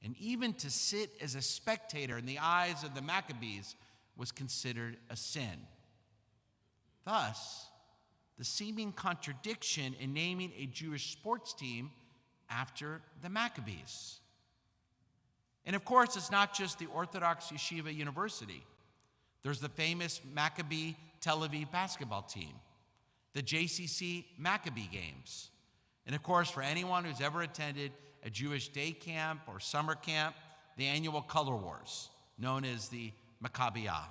and even to sit as a spectator in the eyes of the Maccabees was considered a sin. Thus, the seeming contradiction in naming a Jewish sports team after the Maccabees. And of course, it's not just the Orthodox Yeshiva University. There's the famous Maccabee Tel Aviv basketball team, the JCC Maccabee Games. And of course, for anyone who's ever attended a Jewish day camp or summer camp, the annual Color Wars, known as the Maccabiah.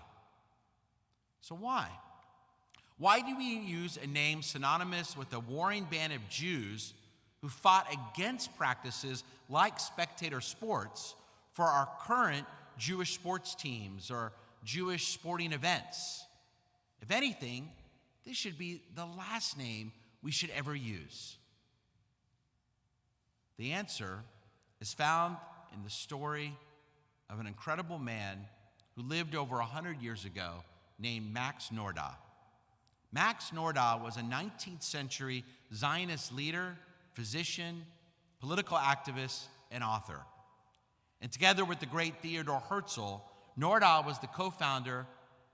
So why? Why do we use a name synonymous with a warring band of Jews who fought against practices like spectator sports for our current Jewish sports teams or Jewish sporting events? If anything, this should be the last name we should ever use. The answer is found in the story of an incredible man who lived over 100 years ago named Max Nordau. Max Nordau was a 19th century Zionist leader, physician, political activist, and author. And together with the great Theodor Herzl, Nordau was the co-founder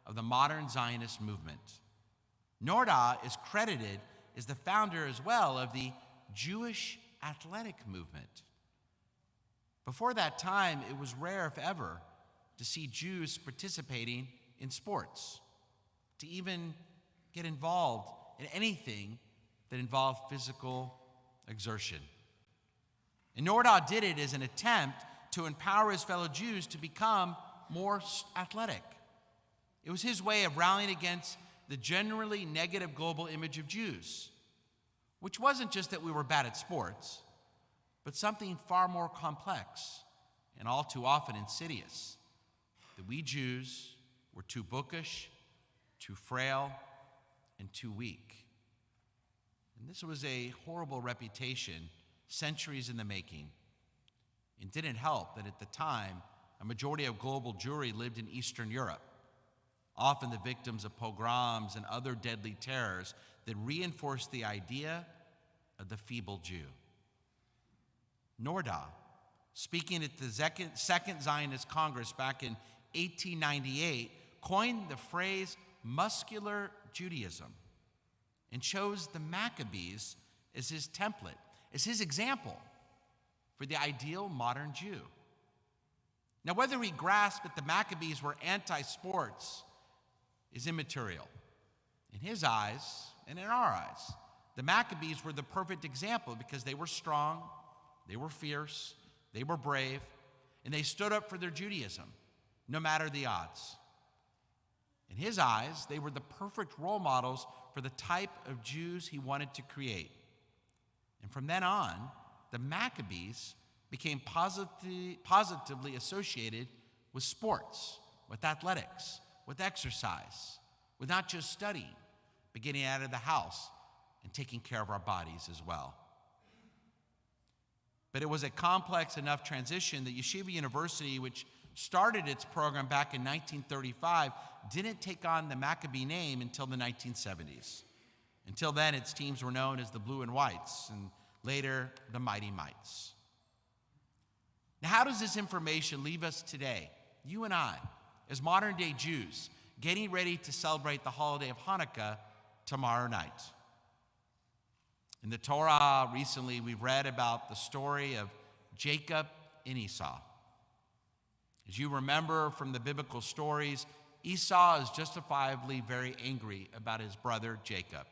of the modern Zionist movement. Nordau is credited as the founder as well of the Jewish athletic movement. Before that time, it was rare, if ever, to see Jews participating in sports, to even get involved in anything that involved physical exertion. And Nordau did it as an attempt to empower his fellow Jews to become more athletic. It was his way of rallying against the generally negative global image of Jews, which wasn't just that we were bad at sports, but something far more complex and all too often insidious, that we Jews were too bookish, too frail, and too weak. And this was a horrible reputation, centuries in the making. It didn't help that at the time, a majority of global Jewry lived in Eastern Europe, often the victims of pogroms and other deadly terrors that reinforced the idea of the feeble Jew. Nordau, speaking at the Second Zionist Congress back in 1898, coined the phrase muscular Judaism and chose the Maccabees as his template, as his example for the ideal modern Jew. Now, whether we grasp that the Maccabees were anti-sports is immaterial. In his eyes and in our eyes, the Maccabees were the perfect example because they were strong, they were fierce, they were brave, and they stood up for their Judaism, no matter the odds. In his eyes, they were the perfect role models for the type of Jews he wanted to create. And from then on, the Maccabees became positively associated with sports, with athletics, with exercise, with not just studying, but getting out of the house and taking care of our bodies as well. But it was a complex enough transition that Yeshiva University, which started its program back in 1935, didn't take on the Maccabee name until the 1970s. Until then, its teams were known as the Blue and Whites, and later, the Mighty Mites. Now, how does this information leave us today, you and I, as modern-day Jews, getting ready to celebrate the holiday of Hanukkah tomorrow night? In the Torah, recently, we've read about the story of Jacob and Esau. As you remember from the biblical stories, Esau is justifiably very angry about his brother Jacob.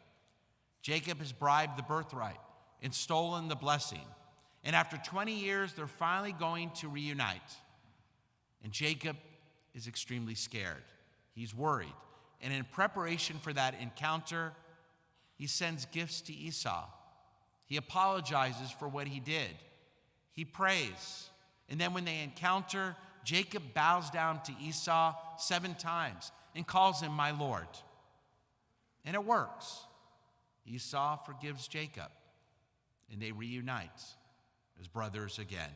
Jacob has bribed the birthright and stolen the blessing. And after 20 years, they're finally going to reunite. And Jacob is extremely scared. He's worried. And in preparation for that encounter, he sends gifts to Esau. He apologizes for what he did. He prays. And then when they encounter, Jacob bows down to Esau 7 times and calls him my Lord. And it works. Esau forgives Jacob, and they reunite as brothers again.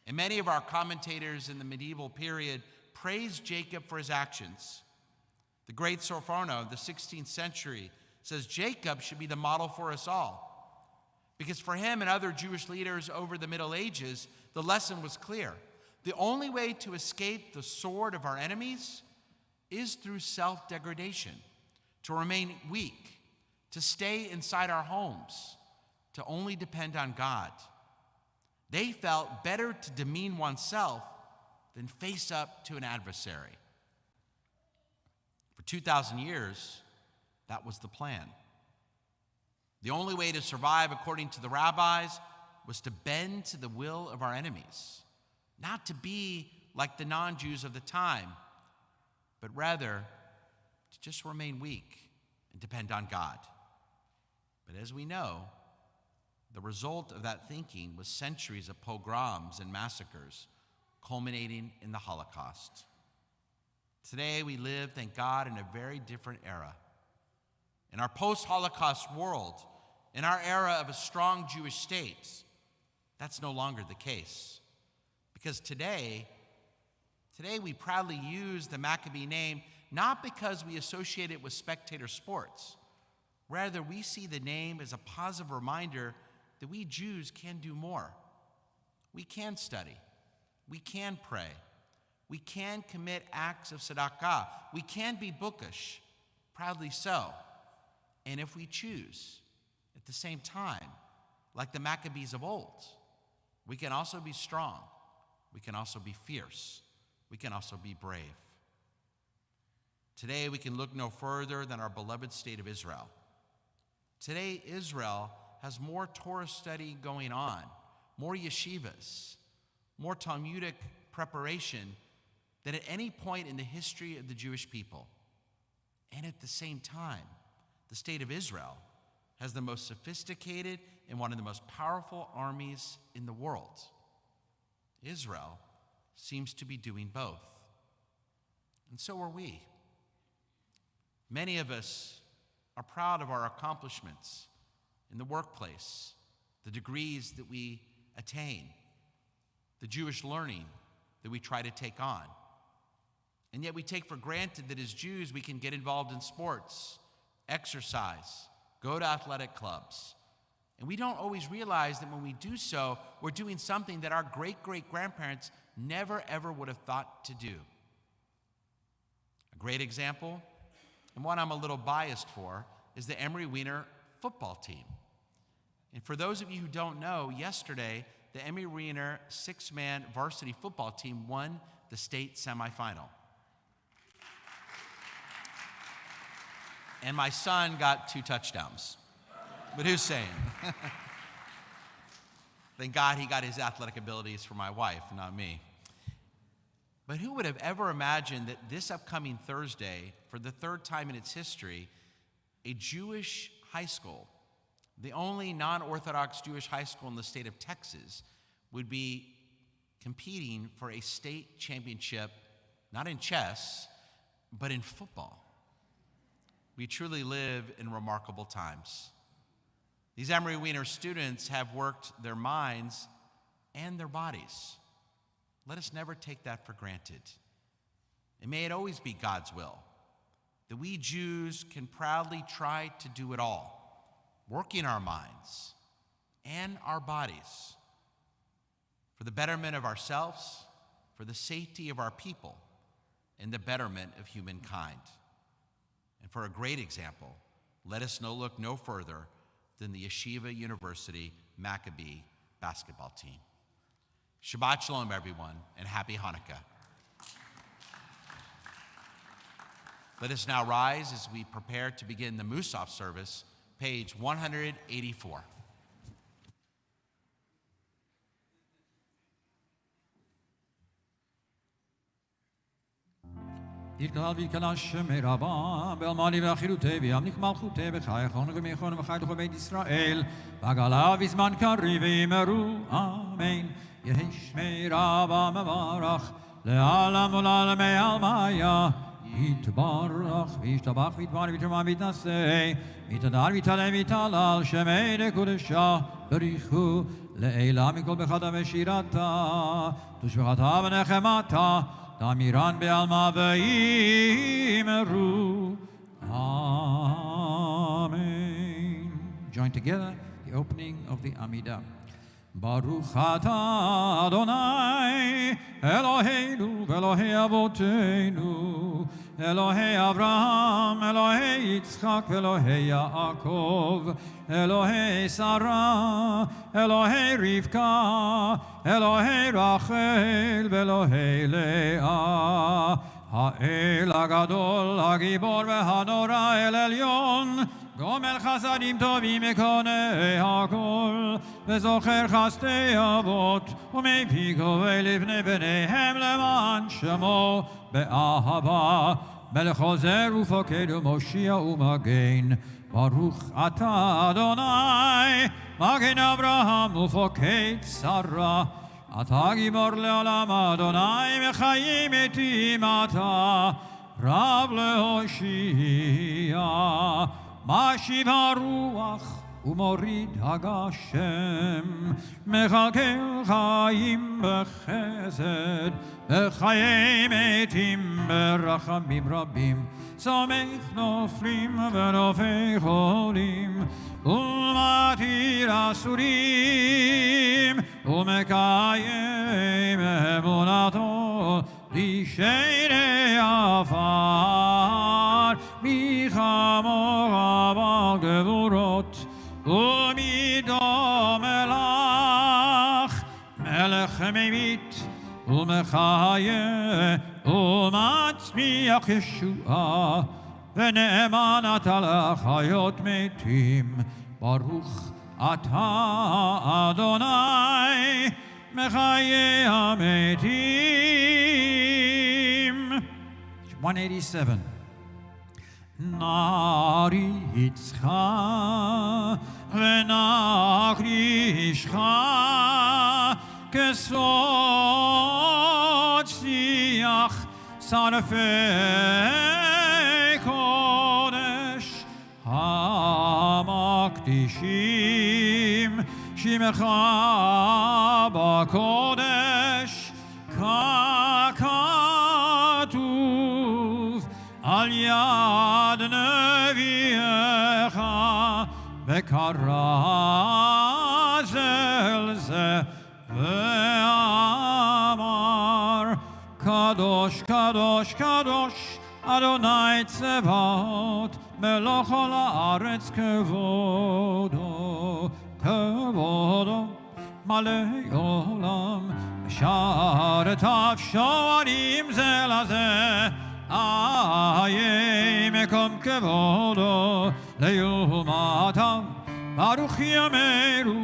And many of our commentators in the medieval period praised Jacob for his actions. The great Sophono of the 16th century says Jacob should be the model for us all. Because for him and other Jewish leaders over the Middle Ages, the lesson was clear. The only way to escape the sword of our enemies is through self-degradation, to remain weak, to stay inside our homes, to only depend on God. They felt better to demean oneself than face up to an adversary. For 2,000 years, that was the plan. The only way to survive, according to the rabbis, was to bend to the will of our enemies, not to be like the non-Jews of the time, but rather to just remain weak and depend on God. But as we know, the result of that thinking was centuries of pogroms and massacres, culminating in the Holocaust. Today we live, thank God, in a very different era. In our post-Holocaust world, in our era of a strong Jewish state, that's no longer the case. Because today we proudly use the Maccabee name not because we associate it with spectator sports. Rather, we see the name as a positive reminder that we Jews can do more. We can study. We can pray. We can commit acts of tzedakah. We can be bookish, proudly so. And if we choose, at the same time, like the Maccabees of old, we can also be strong. We can also be fierce. We can also be brave. Today, we can look no further than our beloved state of Israel. Today, Israel has more Torah study going on, more yeshivas, more Talmudic preparation than at any point in the history of the Jewish people. And at the same time, the state of Israel has the most sophisticated and one of the most powerful armies in the world. Israel seems to be doing both. And so are we. Many of us are proud of our accomplishments in the workplace, the degrees that we attain, the Jewish learning that we try to take on. And yet we take for granted that as Jews we can get involved in sports, exercise, go to athletic clubs. And we don't always realize that when we do so, we're doing something that our great-great-grandparents never, ever would have thought to do. A great example, and one I'm a little biased for, is the Emory Wiener football team. And for those of you who don't know, yesterday, the Emory Wiener six-man varsity football team won the state semifinal. And my son got 2 touchdowns. But who's saying? Thank God he got his athletic abilities from my wife, not me. But who would have ever imagined that this upcoming Thursday, for the 3rd time in its history, a Jewish high school, the only non-Orthodox Jewish high school in the state of Texas, would be competing for a state championship, not in chess, but in football. We truly live in remarkable times. These Emory Wiener students have worked their minds and their bodies. Let us never take that for granted. And may it always be God's will that we Jews can proudly try to do it all, working our minds and our bodies for the betterment of ourselves, for the safety of our people, and the betterment of humankind. And for a great example, let us look no further than the Yeshiva University Maccabee basketball team. Shabbat Shalom, everyone, and happy Hanukkah. Let us now rise as we prepare to begin the Musaf service, page 184. יתקלל ויתקדש שמי רבם, באלמני ואחירותי וימליך מלכותי בחי חונג ומיכון וחי לכל בית ישראל, בגלה בזמן קריב ויאמרו אמן. יהי שמי רבם מברך, לעלם ולעלמי עלמיה, יתברך וישתבח ויתמר ויתרומם ויתנשא, ויתהדר ויתעלה ויתהלל, שמי לקודשה בריחו, לעילה מכל בחדה ושירתה, תושבחתה ונחמתה, Damiran be'alma ve'imeru. Amen. Join together the opening of the Amidah. Baruch atah Adonai Eloheinu v'Elohei Avoteinu Elohei Avraham Elohei Yitzchak v'Elohei Yaakov Elohei Sarah Elohei Rivka Elohei Rachel v'Elohei Leah Ha'el HaGadol HaGibor v'Hanora El Elyon גומל חסדים טובים מקונה הכל וזוכר חסדי אבות ומפי גובה לבני בניהם למען שמו באהבה מלך עוזר ופוקד ומושיע ומגן ברוך אתה אדוני מגן אברהם ופוקד שרה אתה גיבור לעולם אדוני מחיים מתים אתה רב להושיע משיב הרוח ומוריד הגשם, מכלכל חיים בחסד, וחיי מתים ברחמים רבים, סומך נופלים ונופי חולים, ומתיר אסורים, ומקיים אמונתו לשני עפר, מי כמוך בגבורות ומדום מלך, מלך ממית ומחיה ומצמיח ישועה, ונאמן אתה לחיות מתים. ברוך אתה אדוני מחיי המתים. 187. נריצך ונקדישך כסוד שיח שרפי קודש המקדישים שמך בקודש ככתוב על יד נביאך וקרא זה אל זה ואמר קדוש קדוש קדוש אדוני צבאות מלוך כל הארץ כבודו כבודו מלא עולם משרתיו שוערים זה לזה איה מקום כבודו ליומתם ברוך יאמרו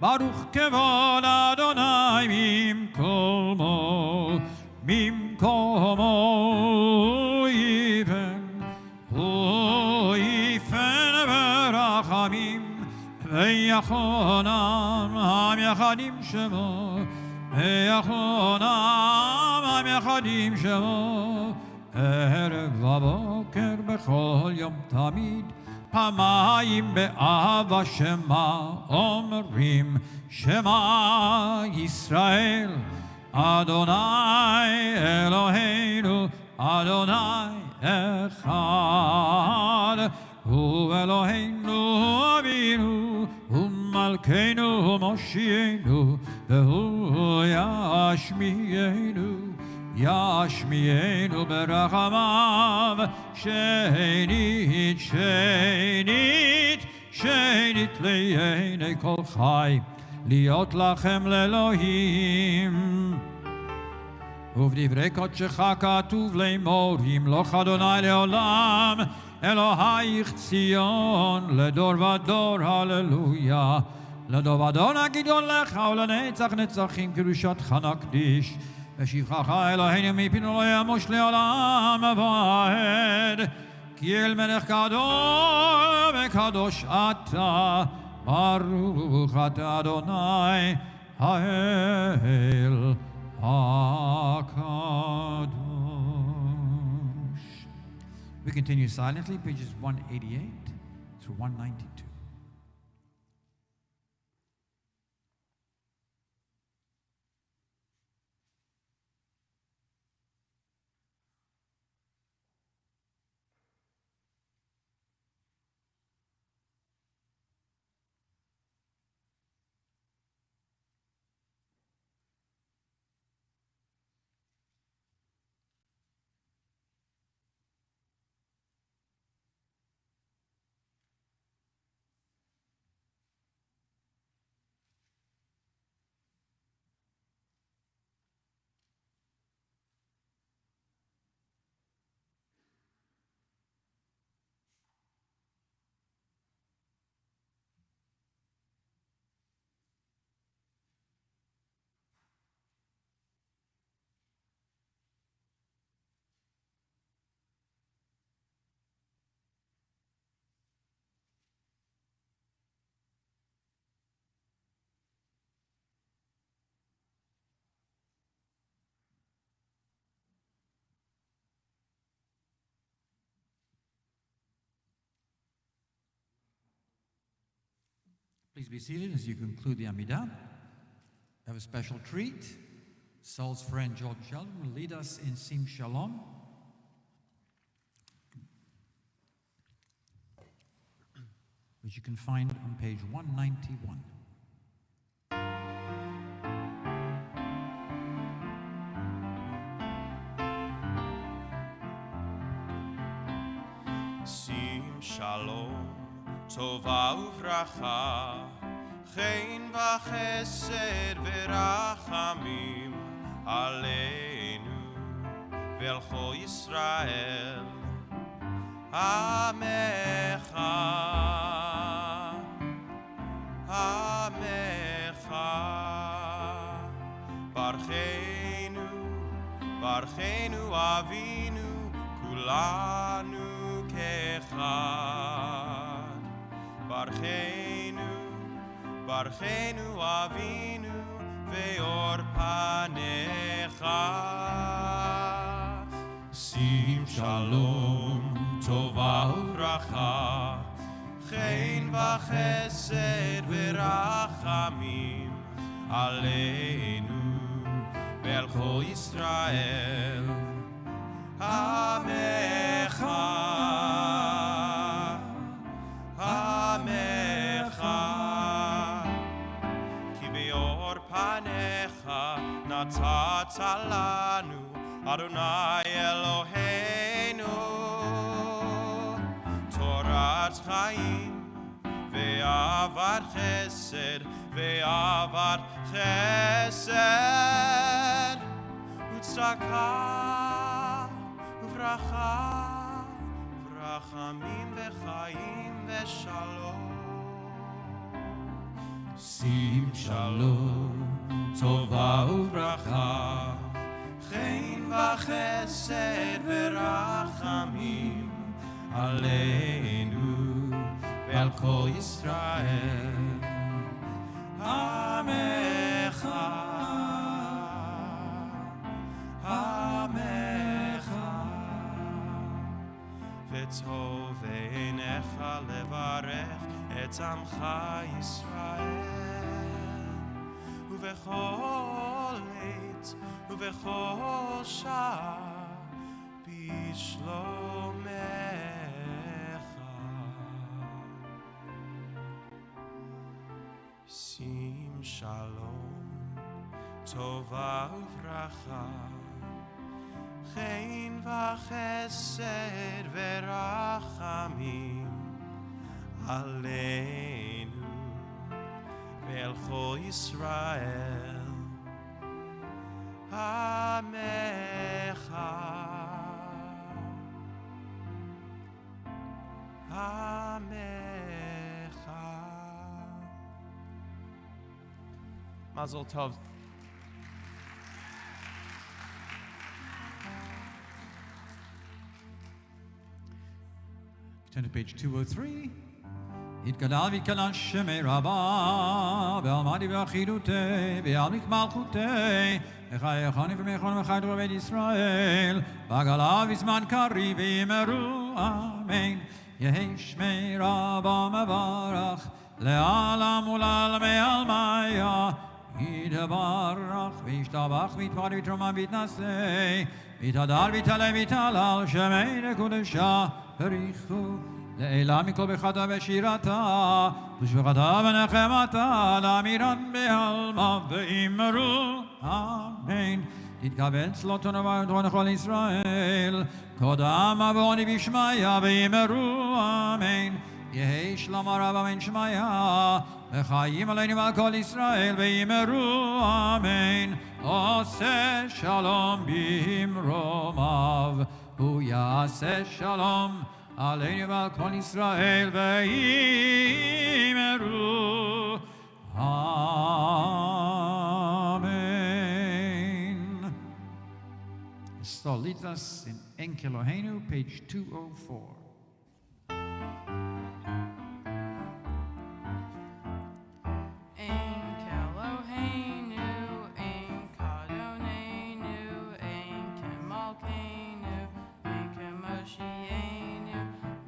ברוך כבוד אדוני ממקומו יפן ברחמים ויחונם המייחדים שמו ויחונם המייחדים שמו ערב ובוקר בכל יום תמיד פעמיים באהבה שמה אומרים שמה ישראל אדוני אלוהינו אדוני אחד הוא אלוהינו אבינו ומלכנו מושיענו והוא ישמיענו ברחמיו שנית שנית שנית לעיני כל חי להיות לכם לאלוהים ובדברי קודשך כתוב לאמור ימלוך אדוני לעולם אלוהיך ציון לדור ודור הללויה לדור ודור נגידון לך ולנצח נצחים קדושתך נקדיש ושבחך אלוהינו מפינו לא ימוש לעולם ועד כי אל מלך גדול וקדוש אתה ברוך אתה אדוני האל הקדוש. We continue silently, pages 188 through 192. Please be seated as you conclude the Amidah. We have a special treat. Saul's friend Jordan Sheldon will lead us in Sim Shalom. Which you can find on page 191. שים שלום, טובה וברכה, חן וחסד ורחמים עלינו ועל כל ישראל, עמך, עמך, ברכנו, ברכנו אבינו, כולנו כאחד. ברכנו, ברכנו אבינו, ואור פניך. שים שלום, טובה וברכה, חן וחסד ורחמים עלינו ועל כל ישראל, עמך, עמך, כי באור פניך נתת לנו, אדוני אלוהינו, תורת חיים ואהבת חסד, ואהבת חסד וצדקה וברכה, ורחמים וחיים ושלום. שים שלום, טובה וברכה, חן וחסד ורחמים עלינו ועל כל ישראל, עמך, עמך, וטוב בעיניך לברך את עמך ישראל, ובכל עת ובכל שעה בשלומך. שים שלום, טובה וברכה, חן וחסד ורחמים עלינו ועל כל ישראל, עמך, עמך. מזל טוב. Turn to page 203. יתגדל ויתקדש שמי רבה, בעלמדי ואחידותי, ויעמיק מלכותי, וחייכוני ומכון וחי דור בית ישראל, בגלה בזמן קריב ויאמרו אמן. יהי שמי רבה מברך, לעלם ולעלמי עלמיה, יתברך וישתבח ויתפאר ויתרומם ויתנשא, ויתהדר ויתעלה ויתהלל, שמי לקודשה בריחו. לעילה מכל בחדה ושירתה, ושבחתה ונחמתה, לאמירן בעלמה, ואמרו אמן. תתכוון צלותנו ועדו לכל ישראל, קודם אבוני בשמיה, ואמרו אמן. יהי שלום רב מן שמיה, וחיים עלינו ועל כל ישראל, ואמרו אמן. עושה שלום במרומיו, הוא יעשה שלום עלינו ועל כל ישראל, ואמרו amen. So leads us in En Kelohenu, page 204.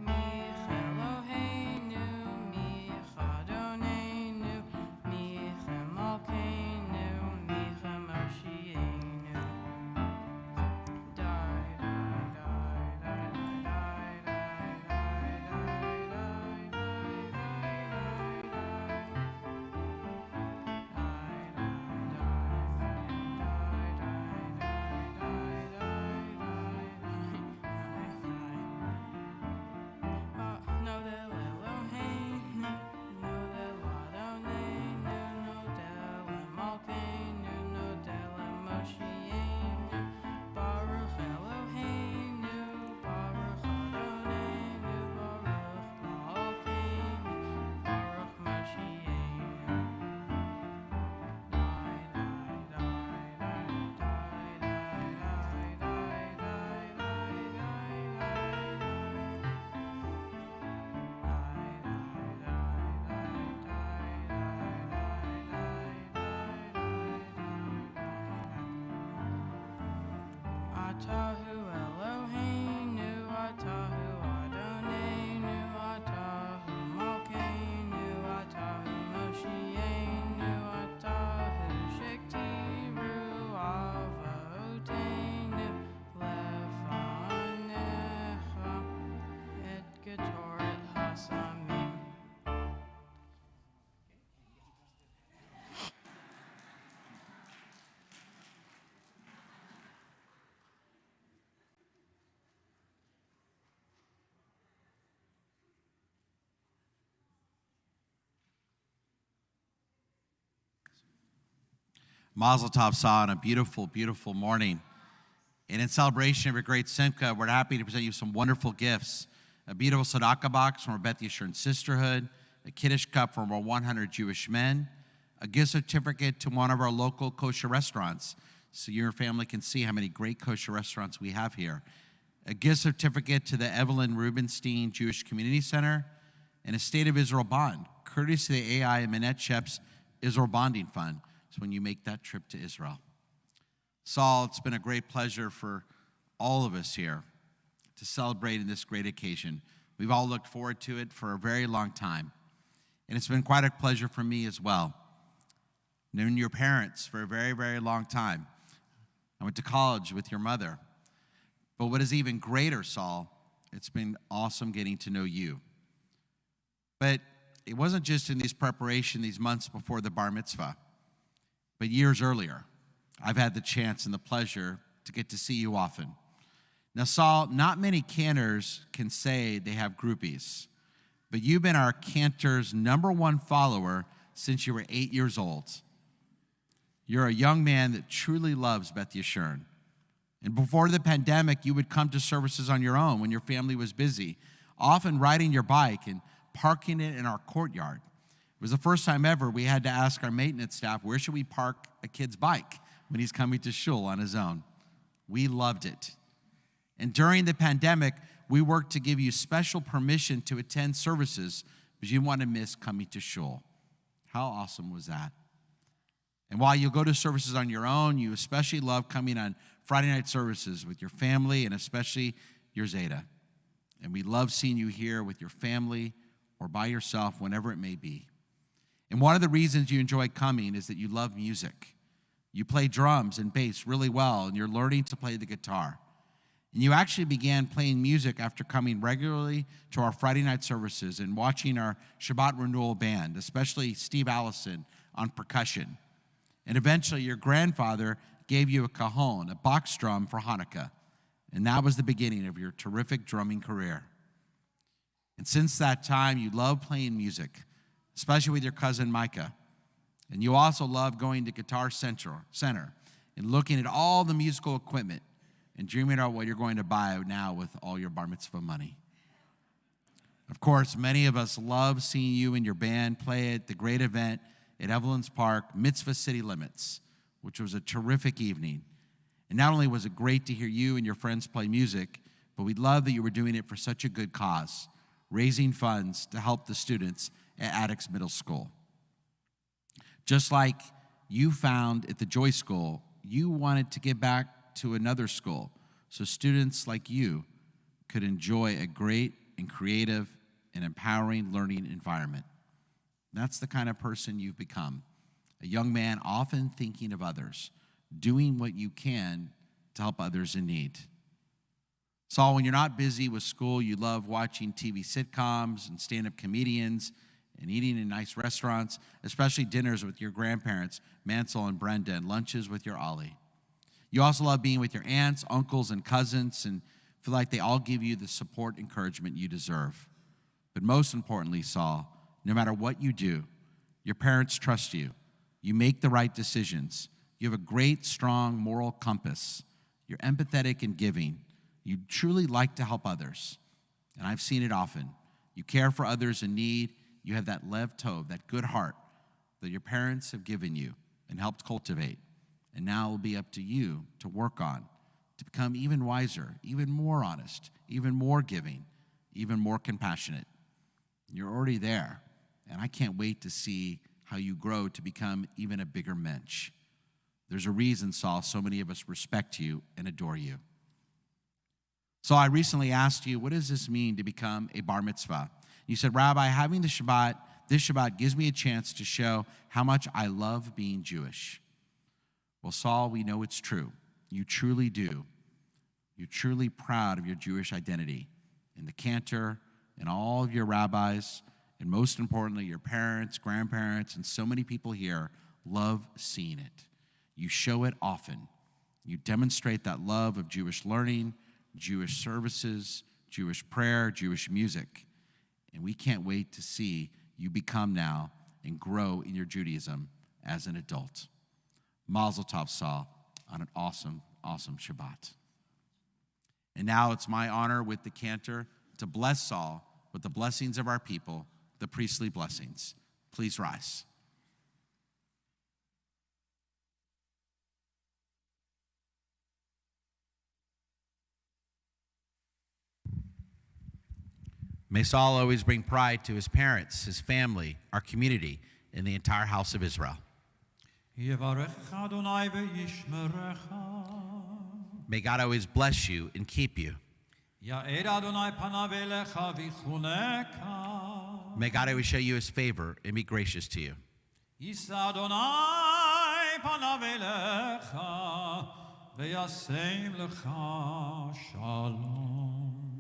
Micheloheinu, Michadonenu, atahu Eloheinu atahu Adonai atahu Malkeinu atahu Moshienu atahu Shektiru Avaotenu Lefanecha et Getoret Hasamim. Mazel Tov Saw on a beautiful, beautiful morning. And in celebration of your great Simcha, we're happy to present you some wonderful gifts. A beautiful tzedakah box from our Beth Yeshurun Sisterhood, a Kiddush cup from our 100 Jewish men, a gift certificate to one of our local kosher restaurants, so your family can see how many great kosher restaurants we have here, a gift certificate to the Evelyn Rubenstein Jewish Community Center, and a State of Israel bond, courtesy of the AI and Manette Shep's Israel Bonding Fund. So when you make that trip to Israel. Saul, it's been a great pleasure for all of us here to celebrate in this great occasion. We've all looked forward to it for a very long time. And it's been quite a pleasure for me as well. Known your parents for a very, very long time. I went to college with your mother. But what is even greater, Saul, it's been awesome getting to know you. But it wasn't just in these months before the bar mitzvah. But years earlier, I've had the chance and the pleasure to get to see you often. Now, Saul, not many cantors can say they have groupies, but you've been our cantor's #1 follower since you were 8 years old. You're a young man that truly loves Beth Yeshurun. And before the pandemic, you would come to services on your own when your family was busy, often riding your bike and parking it in our courtyard. It was the first time ever we had to ask our maintenance staff, where should we park a kid's bike when he's coming to shul on his own? We loved it. And during the pandemic, we worked to give you special permission to attend services because you didn't want to miss coming to shul. How awesome was that? And while you go to services on your own, you especially love coming on Friday night services with your family and especially your Zeta. And we love seeing you here with your family or by yourself, whenever it may be. And one of the reasons you enjoy coming is that you love music. You play drums and bass really well, and you're learning to play the guitar. And you actually began playing music after coming regularly to our Friday night services and watching our Shabbat renewal band, especially Steve Allison on percussion. And eventually your grandfather gave you a cajon, a box drum for Hanukkah. And that was the beginning of your terrific drumming career. And since that time, you love playing music, especially with your cousin Micah. And you also love going to Guitar Center and looking at all the musical equipment and dreaming about what you're going to buy now with all your bar mitzvah money. Of course, many of us love seeing you and your band play at the great event at Evelyn's Park, Mitzvah City Limits, which was a terrific evening. And not only was it great to hear you and your friends play music, but we love that you were doing it for such a good cause, raising funds to help the students at Attucks Middle School. Just like you found at the Joy School, you wanted to give back to another school so students like you could enjoy a great and creative and empowering learning environment. That's the kind of person you've become, a young man often thinking of others, doing what you can to help others in need. Saul, when you're not busy with school, you love watching TV sitcoms and stand-up comedians and eating in nice restaurants, especially dinners with your grandparents, Mansell and Brenda, and lunches with your Ollie. You also love being with your aunts, uncles, and cousins and feel like they all give you the support and encouragement you deserve. But most importantly, Saul, no matter what you do, your parents trust you. You make the right decisions. You have a great, strong moral compass. You're empathetic and giving. You truly like to help others. And I've seen it often. You care for others in need. You have that lev tov, that good heart that your parents have given you and helped cultivate. And now it will be up to you to work on, to become even wiser, even more honest, even more giving, even more compassionate. You're already there, and I can't wait to see how you grow to become even a bigger mensch. There's a reason, Saul, so many of us respect you and adore you. So I recently asked you, what does this mean to become a bar mitzvah? You said, Rabbi, having this Shabbat gives me a chance to show how much I love being Jewish. Well, Saul, we know it's true. You truly do. You're truly proud of your Jewish identity. And the cantor and all of your rabbis, and most importantly, your parents, grandparents, and so many people here love seeing it. You show it often. You demonstrate that love of Jewish learning, Jewish services, Jewish prayer, Jewish music. And we can't wait to see you become now and grow in your Judaism as an adult. Mazel tov, Saul, on an awesome, awesome Shabbat. And now it's my honor with the cantor to bless Saul with the blessings of our people, the priestly blessings. Please rise. May Saul always bring pride to his parents, his family, our community, and the entire house of Israel. May God always bless you and keep you. May God always show you his favor and be gracious to you.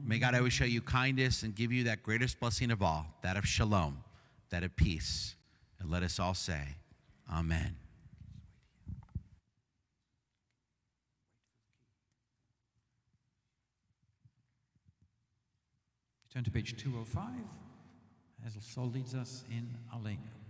May God always show you kindness and give you that greatest blessing of all, that of shalom, that of peace. And let us all say, Amen. Turn to page 205 as Saul leads us in Aleinu.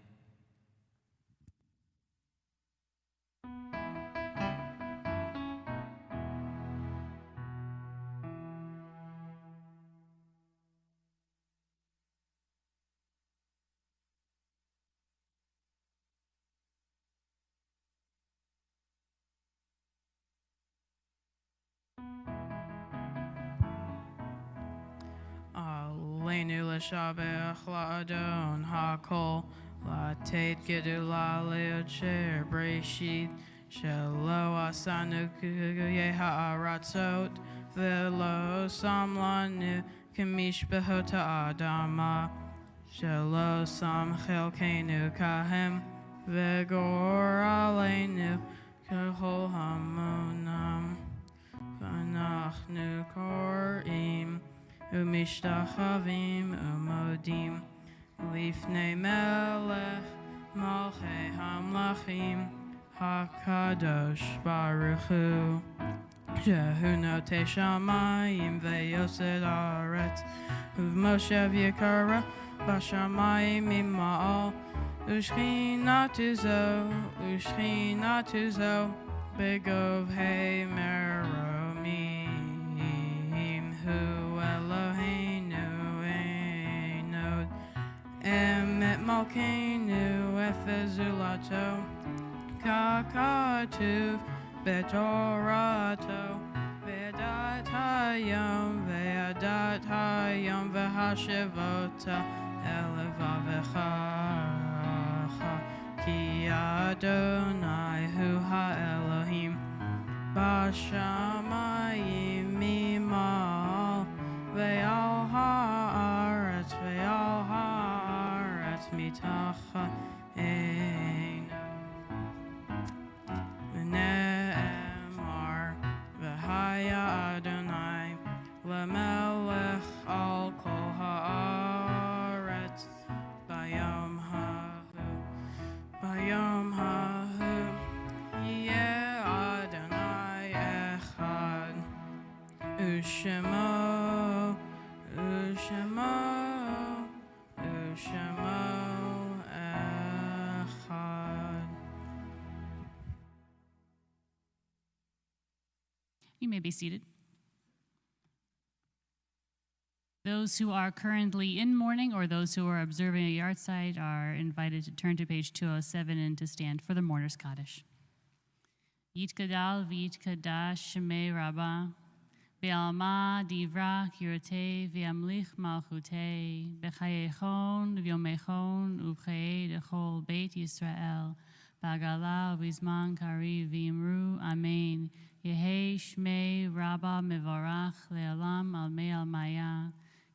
Aleinu l'shabech la'adon ha'kol la'tet gedula le'ocher breshit shelo asanu yeha'aratzot velo sam lanu k'mishbehot ha'adama shelo sam chelkenu kahem v'gor aleinu k'chol hamonam v'anachnu korim Umishtachavim umodim lifnei melech malchei hamlachim hakadosh baruch hu shehu notei shamayim veyosed haaretz uvmoshev yikara bashamayim ima'al ushchinatu zo begov hei meromim hu Emet Malkeinu Efezulato Kakatuv Betorato Vedat Hayom Vehashivota Elevavecha Ki Adonai Hu HaElohim Bashamayim Mimal Ve'al Haaretz Mitacha Eino V'ne'emar V'haya Adonai L'melech al kol haaretz Bayom hahu Yeh Adonai echad Ushemo You may be seated. Those who are currently in mourning or those who are observing a yahrzeit are invited to turn to page 207 and to stand for the Mourner's Kaddish. Yitkadal v'yitkadash shemei rabbah, be'alma divra kirotei v'yamlich malchutei, b'chayechon v'yomechon ub'chayei dechol Beit Yisrael, b'agala v'izman kari v'imru, Amen. Yehi Shmei Rabba Mevarach Le'olam Al Mei Al Maya.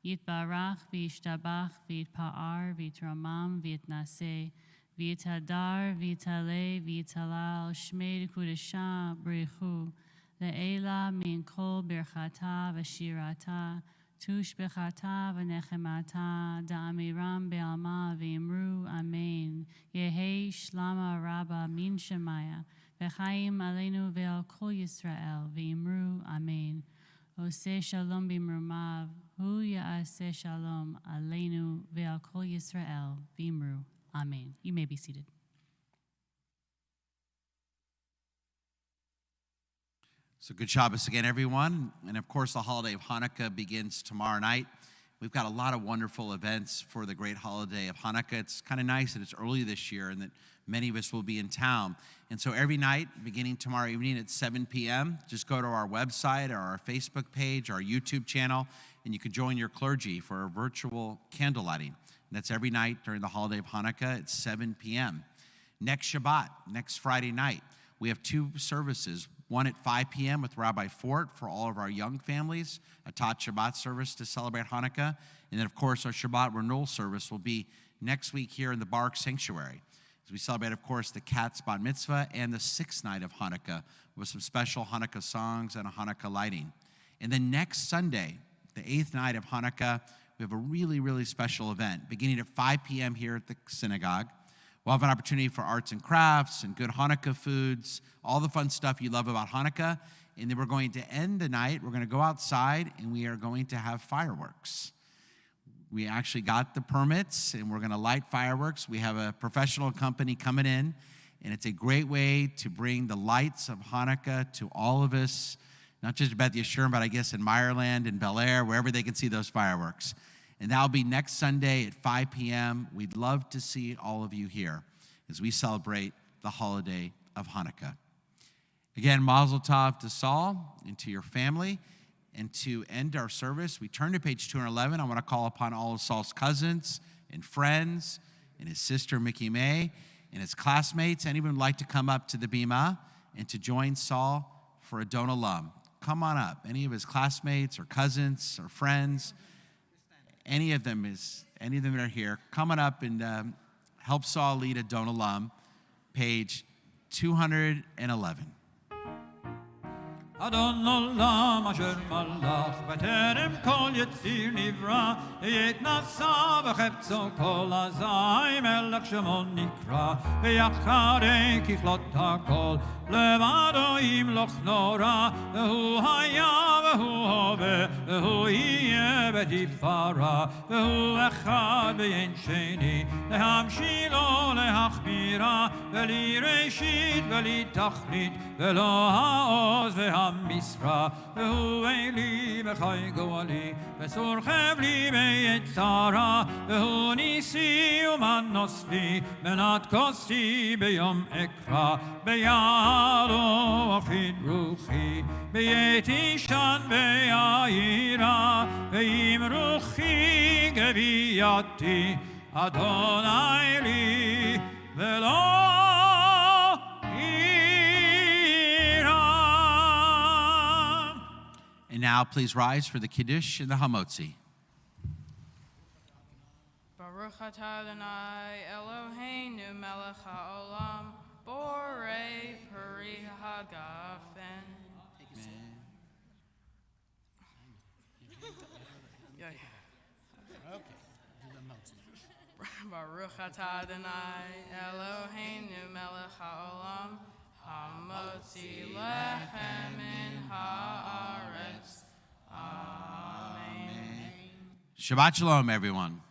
Yitbarach v'yishtabach v'yitpa'ar v'yitramam v'yitnaseh v'yitadar v'yitale v'yitalal shmei kudesha b'richu le'ela min kol birchata v'shirata tush bechata v'nechemata da'amiram be'alma v'imru amen yehi shlama rabba min shemaya v'chaim aleinu ve'al kol Yisrael v'imru amen. Oseh shalom b'imrumav, hu ya'aseh shalom aleinu ve'al kol Yisrael v'imru. Amen. You may be seated. So good Shabbos again, everyone. And of course, the holiday of Hanukkah begins tomorrow night. We've got a lot of wonderful events for the great holiday of Hanukkah. It's kind of nice that it's early this year and that many of us will be in town. And so every night, beginning tomorrow evening at 7 p.m., just go to our website or our Facebook page, our YouTube channel, and you can join your clergy for a virtual candle lighting. And that's every night during the holiday of Hanukkah at 7 p.m. Next Shabbat, next Friday night, we have two services. One at 5 p.m. with Rabbi Fort for all of our young families, a Tot Shabbat service to celebrate Hanukkah. And then, of course, our Shabbat renewal service will be next week here in the Baruch Sanctuary. As we celebrate, of course, the Cat's Bat Mitzvah and the sixth night of Hanukkah with some special Hanukkah songs and a Hanukkah lighting. And then next Sunday, the eighth night of Hanukkah, we have a really, really special event beginning at 5 p.m. here at the synagogue. We'll have an opportunity for arts and crafts and good Hanukkah foods, all the fun stuff you love about Hanukkah. And then we're going to end the night. We're going to go outside, and we are going to have fireworks. We actually got the permits, and we're going to light fireworks. We have a professional company coming in, and it's a great way to bring the lights of Hanukkah to all of us, not just about the Yeshurun, but I guess in Meyerland and Bel Air, wherever they can see those fireworks. And that'll be next Sunday at 5 p.m. We'd love to see all of you here as we celebrate the holiday of Hanukkah. Again, Mazel Tov to Saul and to your family. And to end our service, we turn to page 211. I want to call upon all of Saul's cousins and friends and his sister Mickey May and his classmates. Anyone would like to come up to the Bima and to join Saul for a Don Olam? Come on up. Any of his classmates or cousins or friends, any of them that are here, come on up and help Saul lead a Don Olam, page 211. אדון עולם אשר מלך בטרם כל יציר נברא יתנשא וחפצו כל אזי מלך שמו נקרא ויחרי ככלות הכל לבדו ימלוך נורא והוא היה והוא הווה והוא יהיה בתפארה והוא אחד ואין שני להמשילו להכבירה בלי ראשית בלי תכלית ולא העוז והמשרה והוא אלי וחי גואלי וסור חבלי ביצרה והוא ניסי ומנוס לי מנת כוסי ביום אקרא בידו אחיד רוחי בית אישן ביעירה ועם רוחי גבייתי אדוני לי ולא And now please rise for the Kiddush and the Hamotzi. Baruch atah Adonai Eloheinu melech haolam borei peri hagafen. Baruch atah Adonai Eloheinu melech haolam hamotzi lechem min haaretz. Amen. Shabbat Shalom, everyone.